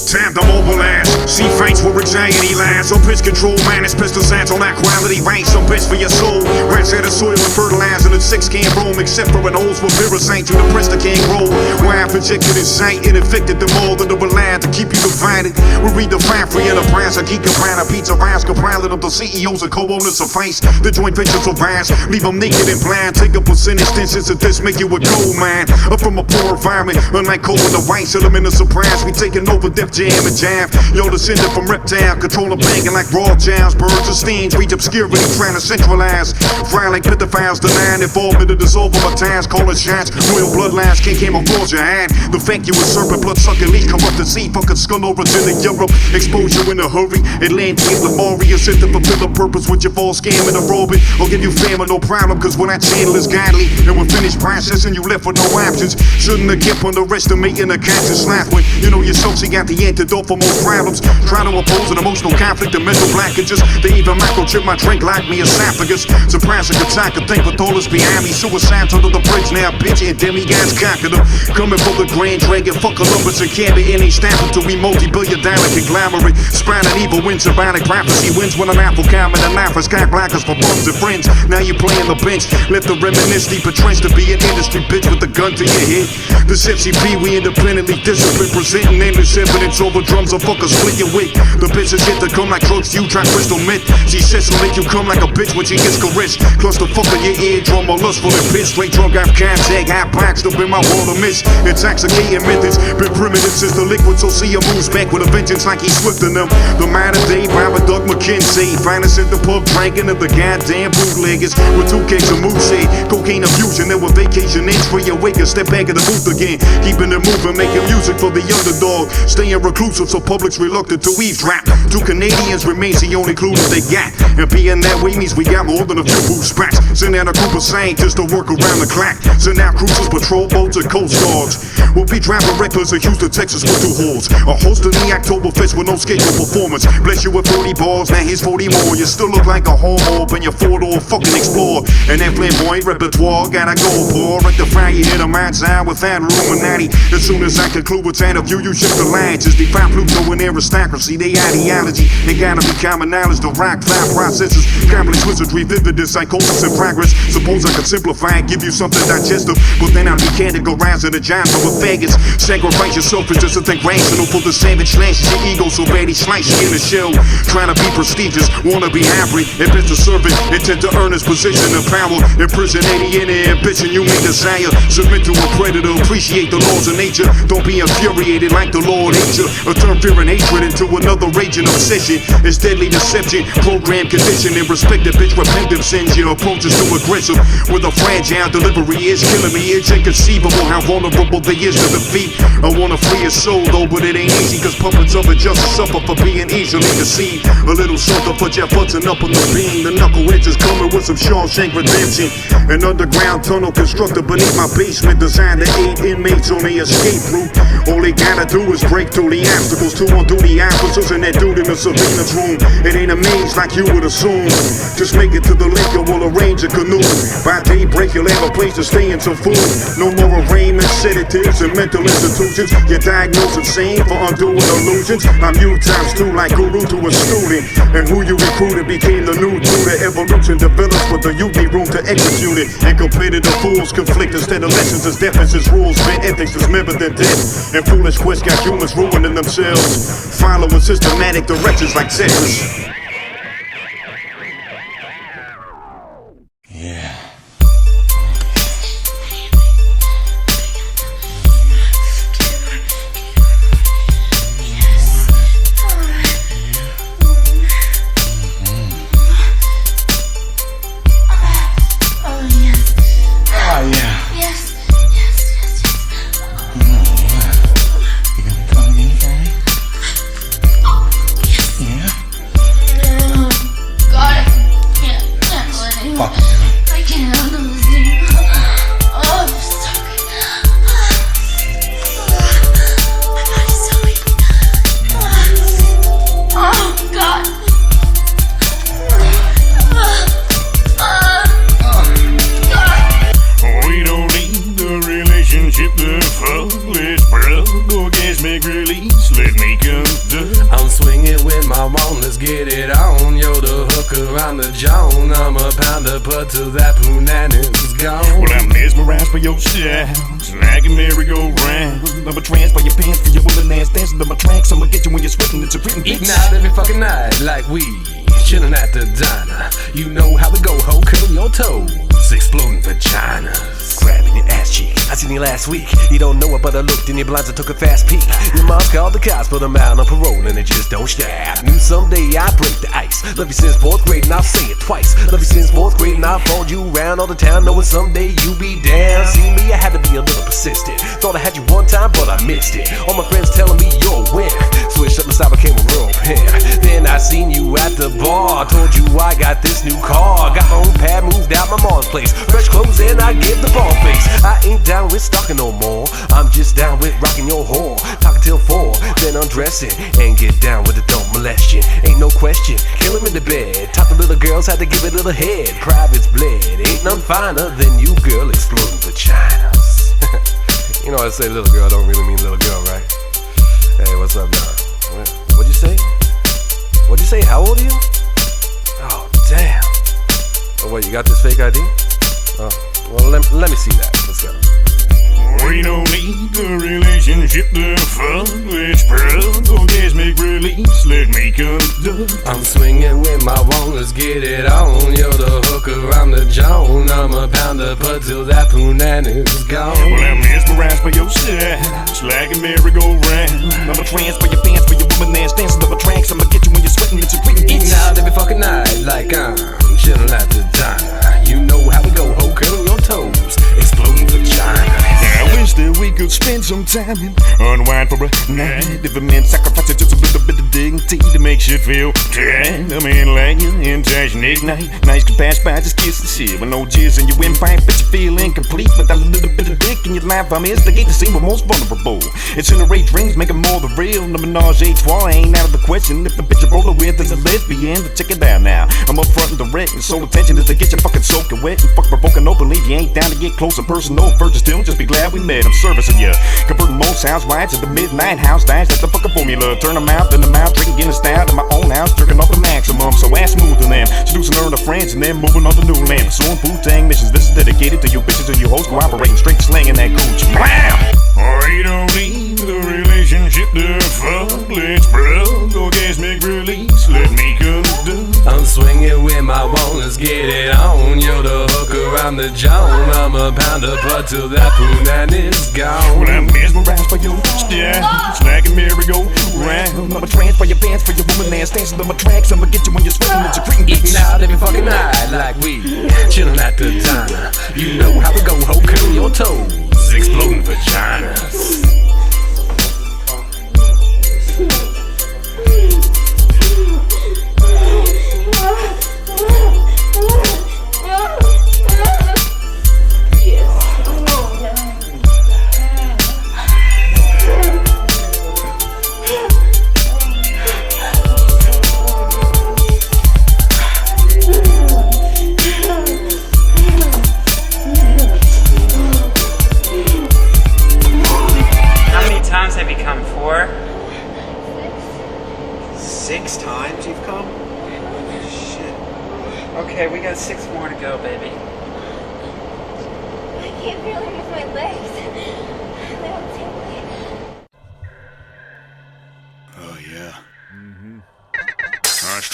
Time to mobilize. See fights where anxiety lies. On pitch control, minus pesticides on that quality range. Some best for your soul. Rats out of soil and fertilizer. And 6 can't roam except for an holes for parasites. You depressed, they can't grow. Why I've injected in sight and infected them all that are relied to keep you divided. We redefine free enterprise. I geek around a pizza rise. Compile it up the CEOs and co-owners suffice. The joint venture survives. Leave them naked and blind. Take a percentage instance of this, make you a gold mine. Up from a poor environment. Unlike cold with the white element of surprise. We taking over Def Jam and Jam. Yo, descended from reptile, controlling banking like raw jams. Birds and steams, reach obscurity, trying to centralize. Fry like pedophiles, denying involvement to dissolve my ties. Calling shots, royal bloodlines can't camouflage your hand. The fact you a serpent, blood sucking leech, corrupt the sea, fucking skull origin in Europe. Exposure in a hurry, Atlantic, Lemuria, set to fulfill a purpose with your false scam in a robot. I'll give you famine, no problem, cause when I channel is godly. And we're finished processing, you left with no options. Shouldn't have kept underestimating a conscious life when you know yourself, she got the antidote for most problems. Try to oppose an emotional conflict and mental blockages. They even microchip my drink like me esophagus. Surprise, I could talk a thing with all this behind me. Suicides under the bridge now, bitch, and demigods conquer them. Coming for the grand dragon, fuck Columbus and Candy, and ain't stamping till we multi-billion-dollar conglomerate. Spine and evil wins, symbolic prophecy wins when I'm apple common and life for skyblockers for bums and friends. Now you playing the bench, let the reminisce deep entrenched to be an industry bitch with a gun to your head. This FCP, we independently disciplined, presenting endless evidence over drums or fuckers split your wig. The bitch is yet to come like drugs, you try crystal meth. She says she'll make you come like a bitch when she gets caressed. Cluster fuck in your eardrum or lustful and piss. Straight drunk off contact, high boxed up in my world of mist. Intoxicating methods, been primitive since the liquid, so see ya moves back with a vengeance like he's swift in them. The modern day Robert Doug McKenzie, finest in the pub drinking of the goddamn bootleggers with 2 cakes of moose head, cocaine infusion, and with vacation inch for your wake and step back in the booth again. Keeping it moving, making music for the underdog, staying reclusive so public's reluctant to eavesdrop. 2 Canadians remains the only clue that they got, and being that way means we got more than a few booth spots. Send out a group of scientists to work around the clock. Send out cruisers, patrol boats, and coast guards. We'll be driving reckless in Houston, Texas with 2 holes. A host of the Oktoberfest with no scheduled performance. Bless you with 40 bars, now here's 40 more. You still look like a homo up in your 4-door fucking Explorer. And that flamboyant repertoire gotta go pour. Rectify your hit of mind's eye without Illuminati. As soon as I conclude with an interview, you shift alliances. Define Pluto and aristocracy, they ideology. They gotta be common knowledge, the rock, 5 processes. Complex wizardry, vividness, psychosis in progress. Suppose I could simplify and give you something digestive, but then I'd be categorizing the genre with faggots. Sacrifice yourself is just a thing rational for the savage slashes your ego so bad he slices you in the shell. Trying to be prestigious, wanna be hybrid, and best to serve it, intent to earn his position of power. Imprison any ambition you may desire. Submit to a predator, appreciate the laws of nature. Don't be infuriated like the Lord hates you, or turn fear and hatred into another raging obsession. It's deadly deception, program conditioning, respect that bitch repentive sins. Your approach is too aggressive, with a fragile delivery is killing me. It's inconceivable how vulnerable they is to defeat. I wanna free his soul though, but it ain't easy, cause puppets of injustice suffer for being easily deceived. A little something for Jeff Hudson up on the beam. The knuckleheads is coming with some Shawshank redemption. An underground tunnel constructed beneath my basement, designed to aid inmates on their escape route. All they gotta do is break through the obstacles to undo the opposites. What's in that dude in the surveillance room? It ain't a maze like you would assume. Just make it to the lake and we'll arrange a canoe. By daybreak you'll have a place to stay and some food. No more arraignments, sedatives, and mental institutions. You're diagnosed insane for undoing illusions. I'm you times two like guru to a student. And who you recruited became the new tutor. Evolution develops but the youth need room to execute it. And competitive fools conflict instead of lessons as deficits. Rules spent ethics is never than death. And foolish quests got humans ruining themselves. Following systematic directions like Tetris. Till that punani's gone. Well, I'm mesmerized by your sounds, like a merry-go-round. I'm a trance by your pants for your woman ass dancing to my tracks. I'ma get you when you're sweating. It's a written bitch. Eating out every fucking night like we chillin' at the diner. You know how we go, ho, curl your toes, exploding vaginas, grabbing your ass cheek. I seen you last week. You don't know it, but I looked in your blinds and took a fast peek. Your mom's called the cops, but I'm out on parole and it just don't stop. Knew someday I'd break the ice. Love you since 4th grade and I'll say it twice. Love you since 4th grade and I'll followed you around all the town, knowing someday you be down. See me, I had to be a little persistent. Thought I had you one time, but I missed it. All my friends telling me you're a wimp. Switched up the side, became a real pimp. Then I seen you at the bar. Told you I got this new car. Got my own pad, moved out my mom's place. Fresh clothes and I give the ball face. I ain't down with stalking no more. I'm just down with rocking your whore. Talking till 4, then undressing and get down with the don't molest you. Ain't no question, kill him in the bed. Top the little girls had to give it a little head. Private's bled, ain't none finer than you, girl, exploding vaginas. You know I say little girl, I don't really mean little girl, right? Hey, what's up now? What'd you say? What'd you say? How old are you? Oh, damn. Oh, what, you got this fake ID? Oh, well, let me see that. Let's go. We don't need a relationship to fuck with orgasmic release, let me conduct. I'm swinging with my one, let's get it on. You're the hooker, I'm the Joan. I'm a pounder, but till that punani's gone. Well, I'm mesmerized by your sounds, like a merry-go-round. I'm a trance by your pants, for your woman ass dancing to my tracks. I'ma get you when you're sweating, it's a quick eating out every fucking night, like I'm chillin' at the diner. You know how we go, ho, curling your toes, exploding vaginas. I wish that we could spend some time and unwind for a night. If a man sacrifices just a little bit of dignity to make shit feel tight. A man like you, entice and ignite. Nice can pass by, just kiss the shit with no jizz in your windpipe, but you feel incomplete without a little bit of dick in your life. I'm instigate the scene we're most vulnerable. Incinerate dreams, make them more the real. The menage a trois ain't out of the question. If the bitch you roller with is a lesbian, then check it out now. I'm up front and direct, and sole attention is to get you fucking soaking wet and fuck provoking openly. If you ain't down to get close and personal, virgin still, just be glad we met. I'm servicing you, converting most housewives to the midnight house dives. That's the fucking formula. Turn them out, then them out, drinking in a style in my own house, jerking off the maximum. So ass smooth to them, seducing her and her friends, and then moving on to new land. Pursuing Wu-Tang missions. This is dedicated to you bitches and you hoes cooperating, straight slanging that cooch. Blam! We don't need a relationship to fuck. Let's plug orgasmic release. Let me conduct. I'm swinging with my one, let's get it on. You're the hooker, I'm the Joan. I'm a pounder, but till that punani's gone. Well, I'm mesmerized by your style, it's like a merry-go-round. I'm a trance by your pants, for your woman ass dancing to my tracks. I'ma get you when you're sweating, it's a cretin' bitch. Eating out every fucking night like we chillin' at the diner. You know how we go, ho, curl your toes, exploding vaginas.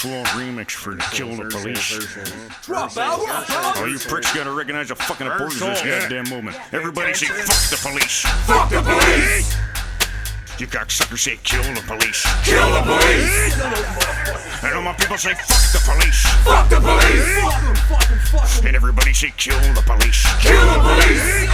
full remix for Kill the Police. Dropouts. All you pricks gotta recognize the fucking importance of this goddamn movement. Everybody say fuck the police. Fuck the police. You cocksuckers say kill the police. Kill the police. And all my people say fuck the police. Fuck the police. And everybody say kill the police. Kill the police.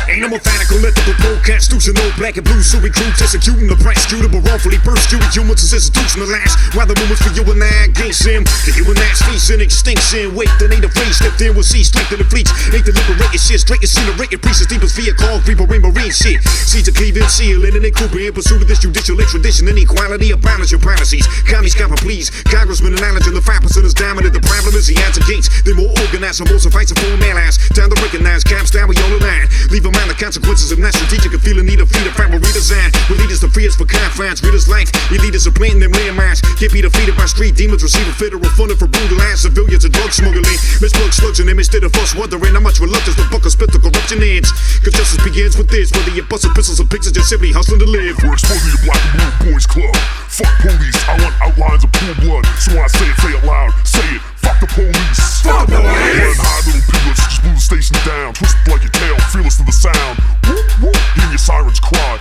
Ain't no methodical, ethical pro-constitutional black and blue suing crew executing the prosecutable wrongfully persecuted humans as institutionalized while the movements for you and I against them. The human ass feasting extinction. Wait, the native race stepped in with sea strength in the fleets. Ain't the liberated shit, straight incinerated priests, deep as via call, creeper rain marine shit. Seeds of cleaving, sealing, and Cooper in pursuit of this judicial extradition and equality. Abolish your policies. Commies, copper, please. Congressmen acknowledging the 5% is dominant. The problem is the odds against. They're more organized and more suffice to form allies. Time to recognize cops down, we all align. Leave them the consequences of not strategic and feeling need of feet of fabric redesign. With leaders to free us for confines, readers' life. Elitists are planting them landmines. Can't be defeated by street demons. Receiving federal funding for brutalized civilians and drug smuggling. Misplug slugs in them instead of us wondering how much reluctance the buck spit the corruption ends. Cause justice begins with this. Whether you're busting pistols or pigs or just simply hustling to live. We're exposing the Black and Blue Boys Club. Fuck police, I want outlines of pool blood. So when I say it loud. Say it, fuck the police. Fuck the police. Run high, little piglets, just blew the station down. Twisted like your tail, fearless to the sound. Whoop, whoop, hearing your sirens cry.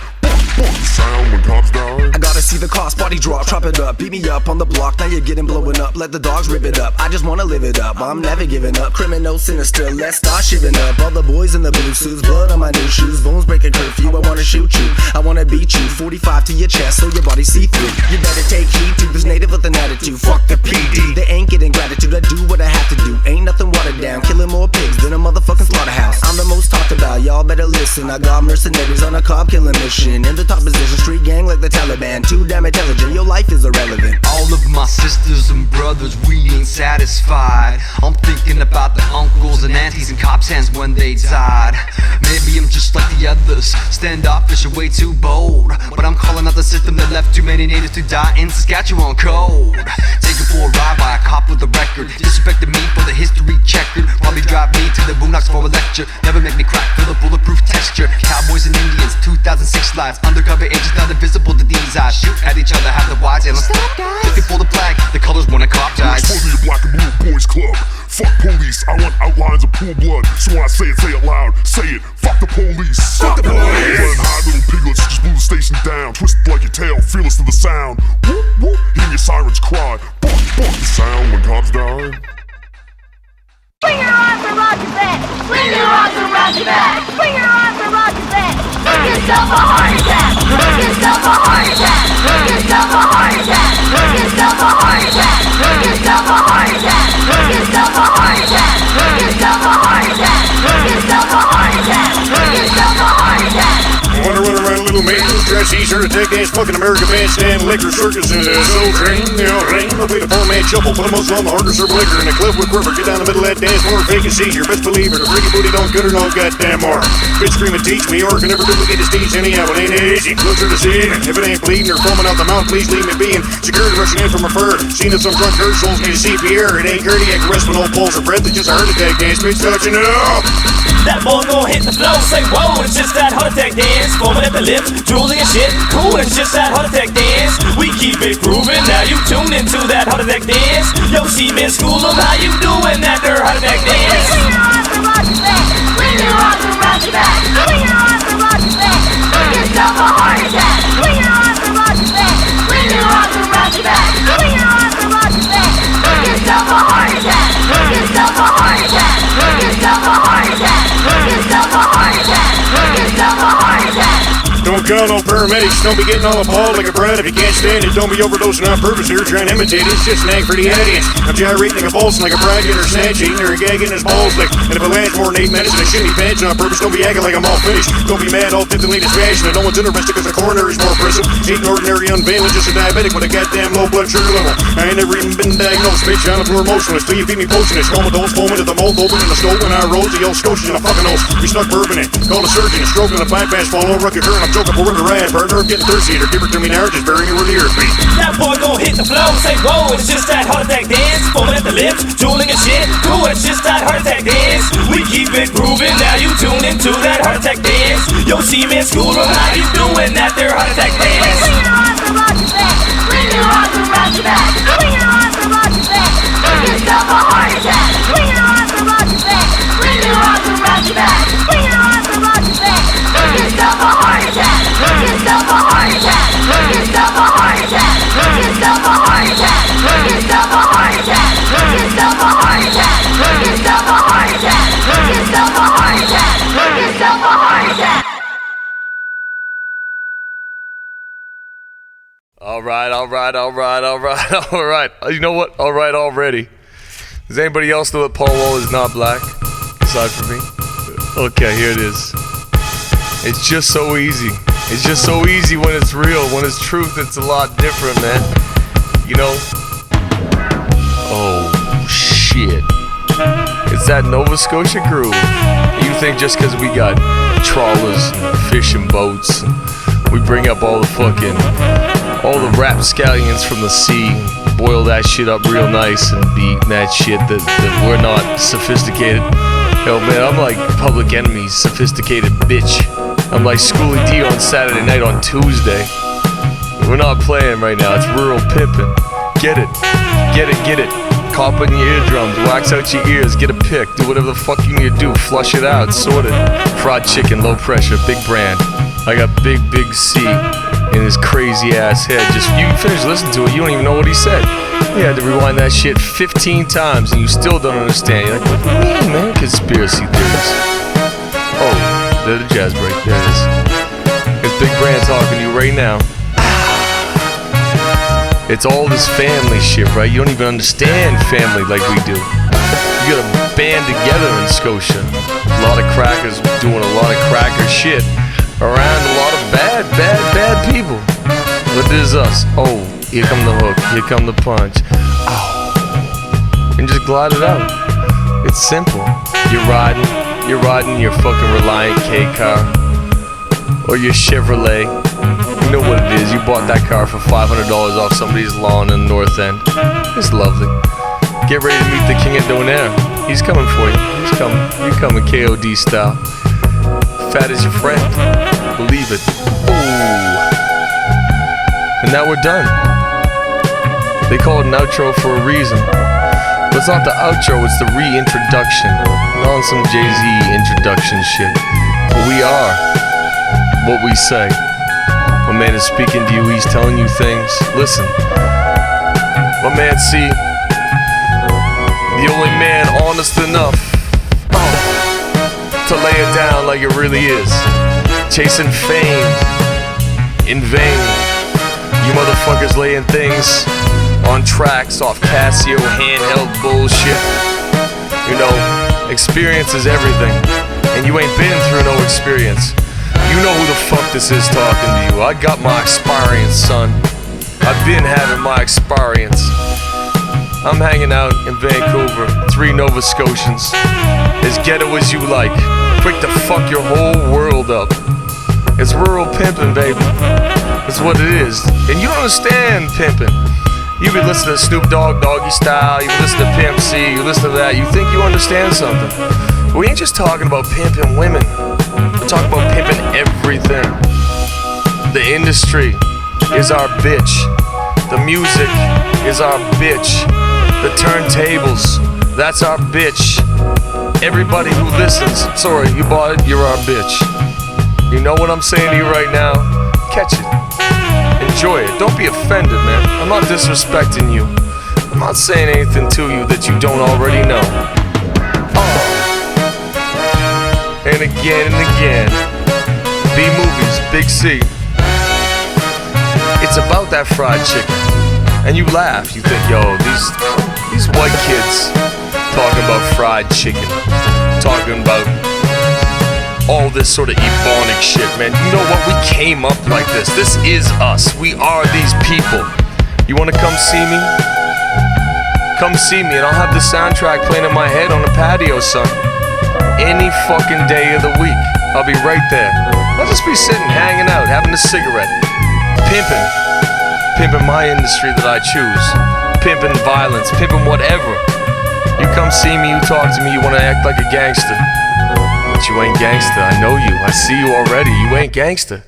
The sound when cops die. I gotta see the cost, body drop, chop it up. Beat me up on the block, now you're getting blowing up. Let the dogs rip it up, I just wanna live it up. I'm never giving up, criminal sinister, let's start shivering up. All the boys in the blue suits, blood on my new shoes. Bones breaking curfew, I wanna shoot you, I wanna beat you. 45 to your chest so your body see through. You better take heed to this native with an attitude. Fuck the PD, they ain't getting gratitude. I do what I have to do, ain't nothing watered down. Killing more pigs than a motherfucking slaughterhouse. I'm the most talked about, y'all better listen. I got mercenaries on a cop killing mission. In the top position, street gang like the Taliban. Too damn intelligent, your life is irrelevant. All of my sisters and brothers, we ain't satisfied. I'm thinking about the uncles and aunties in cops' hands when they died. Maybe I'm just like the others, standoffish and way too bold. But I'm calling out the system that left too many natives to die in Saskatchewan cold. Taken for a ride by a cop with a record, disrespected me for the history checkered. Probably drive me to the boondocks for a lecture. Never make me crack for the bulletproof texture. Cowboys and Indians, 2006 lives. Undercover agents not invisible to these eyes. Shoot at each other, have the wise and stop guys. Looking for the flag, the colors when a cop dies. We're exposing the Black and Blue Boys Club. Fuck police, I want outlines of pool blood. So when I say it loud. Say it, fuck the police. Fuck the police. Run high, little piglets, just blew the station down. Twisted like your tail, fearless to the sound. Whoop, whoop, hearing your sirens cry. Fuck the sound when cops die. Bring your arms around your back. Bring your arms around your back. Bring your arms around your back. Give yourself a heart attack. Give yourself a heart attack. Give yourself a heart attack. Give yourself a heart attack. Give yourself a heart attack. Give yourself a heart attack. Give yourself a heart attack. Give yourself a heart attack. Give yourself a heart attack. Wanna run around little man, dress easier to take dance, fucking American bandstand, liquor circus, and a soul train, rain. I'll play the poor man shuffle, put a muzzle on the harder serve liquor, and a cliff with quiver, get down the middle of that dance floor, fake and seizure, best believer, the freaky booty don't get her no goddamn more. Bitch screaming, teach me, or can never duplicate his deeds anyhow, it ain't easy, closer to see it. If it ain't bleeding or foaming out the mouth, please leave me being. Security rushing in from a fur, seen that some drunk Arseholes need a CPR, it ain't cardiac arrest with no pulse or breath, it's just a heart attack dance, bitch touching it up. That boy gon' hit the flow, say whoa, it's just that heart attack dance. Foaming at the lips, drooling and shit, cool, it's just that heart attack dance. We keep it grooving, now you tune into that heart attack dance. Yo, C-Man, school them, how you doing that there heart attack dance? Bring your arms around your back. Bring your arms around your back. Bring your arms around your back. Give yourself a heart attack. Bring your arms around your back. Bring your arms around your back. Bring your arms around your back. Give yourself a heart attack. Give yourself a heart attack. Give yourself a heart attack. Give yourself a heart attack. Give yourself a heart attack. Don't call no paramedics, don't be getting all appalled like a brat if you can't stand it. Don't be overdosing on purpose here, trying to imitate it. It's just an act for the audience. I'm gyrating like a bolson like a bride getting her snatch eating or a guy getting his balls licked. And if it lasts more than 8 minutes and I shouldn't be panting on purpose, don't be acting like I'm all finished. Don't be mad, all differently dispassionate. And no one's interested because the coroner is more bristle. Ain't an ordinary unveiling, just a diabetic with a goddamn low blood sugar level. I ain't never even been diagnosed, bitch. I'm a poor emotionalist. Till you feed me potionist. Comatose, foaming at the mouth, open in the stove when I rose. The old Scotian in a fucking nose. We stuck bourbon in. Call a surgeon, a stroke on a bypass, fall over, ruck your current. I'm choking for river ride. Partner, I'm getting thirsty, or give it to me now, or just bury it where the earth be. That boy gon' hit the flow, say whoa, it's just that heart attack dance. Foaming at the lips, drooling and shit, cool, it's just that heart attack dance. We keep it grooving, now you tune into that heart attack dance. Yo, C-Man, school them, how you doing that there heart attack dance? Bring your arms around your back. Bring your arms around your back. All right. You know what? All right already. Does anybody else know that Paul Wall is not black? Aside from me? Okay, here it is. It's just so easy. It's just so easy when it's real. When it's truth, it's a lot different, man. You know? Oh, shit. It's that Nova Scotia groove. You think just because we got trawlers and fishing boats, we bring up all the rapscallions from the sea, boil that shit up real nice and be eating that shit that we're not sophisticated. Yo, man, I'm like Public Enemy's sophisticated bitch. I'm like Skooly D on Saturday night on Tuesday. We're not playing right now, it's rural pimping. Get it. Cop in your eardrums, wax out your ears, get a pick, do whatever the fuck you need to do, flush it out, sort it. Fried chicken, low pressure, big brand. I got Big C in his crazy ass head. Just, you finish listening to it, you don't even know what he said. You had to rewind that shit 15 times and you still don't understand. You're like, what do you mean, man? Conspiracy theories. Oh, there's the jazz break, there it is. It's Big Brand talking to you right now. It's all this family shit, right? You don't even understand family like we do. You gotta band together in Scotia. A lot of crackers doing a lot of cracker shit around a lot of bad people. But there's us. Oh, here come the hook, here come the punch. Oh. And just glide it out. It's simple. You're riding your fucking Reliant K car or your Chevrolet. You know what it is, you bought that car for $500 off somebody's lawn in the North End. It's lovely. Get ready to meet the King of Donaire. He's coming for you. He's coming. You're coming KOD style. Fat is your friend. Believe it. Ooh. And now we're done. They call it an outro for a reason. But it's not the outro, it's the reintroduction. Not on some Jay-Z introduction shit. But we are what we say. My man is speaking to you, he's telling you things. Listen, my man C, the only man honest enough to lay it down like it really is. Chasing fame in vain. You motherfuckers laying things on tracks off Casio handheld bullshit. You know, experience is everything, and you ain't been through no experience. You know who the fuck this is talking to you. I got my experience, son. I've been having my experience. I'm hanging out in Vancouver, 3 Nova Scotians, as ghetto as you like, quick to fuck your whole world up. It's rural pimping, baby. That's what it is. And you don't understand pimping. You be listening to Snoop Dogg, Doggy Style, you listen to Pimp C, you listen to that, you think you understand something. We ain't just talking about pimping women. We're talking about pimping everything. The industry is our bitch. The music is our bitch. The turntables, that's our bitch. Everybody who listens, sorry, you bought it, you're our bitch. You know what I'm saying to you right now? Catch it. Enjoy it. Don't be offended, man. I'm not disrespecting you. I'm not saying anything to you that you don't already know. And again. B-Movies, Big C. It's about that fried chicken. And you laugh. You think, yo, these white kids talking about fried chicken. Talking about all this sort of ebonic shit, man. You know what? We came up like this. This is us. We are these people. You want to come see me? Come see me, and I'll have the soundtrack playing in my head on the patio, son. Any fucking day of the week. I'll be right there. I'll just be sitting, hanging out, having a cigarette. Pimping my industry that I choose. Pimping violence, pimping whatever. You come see me, you talk to me, you want to act like a gangster. But you ain't gangster, I know you, I see you already, you ain't gangster.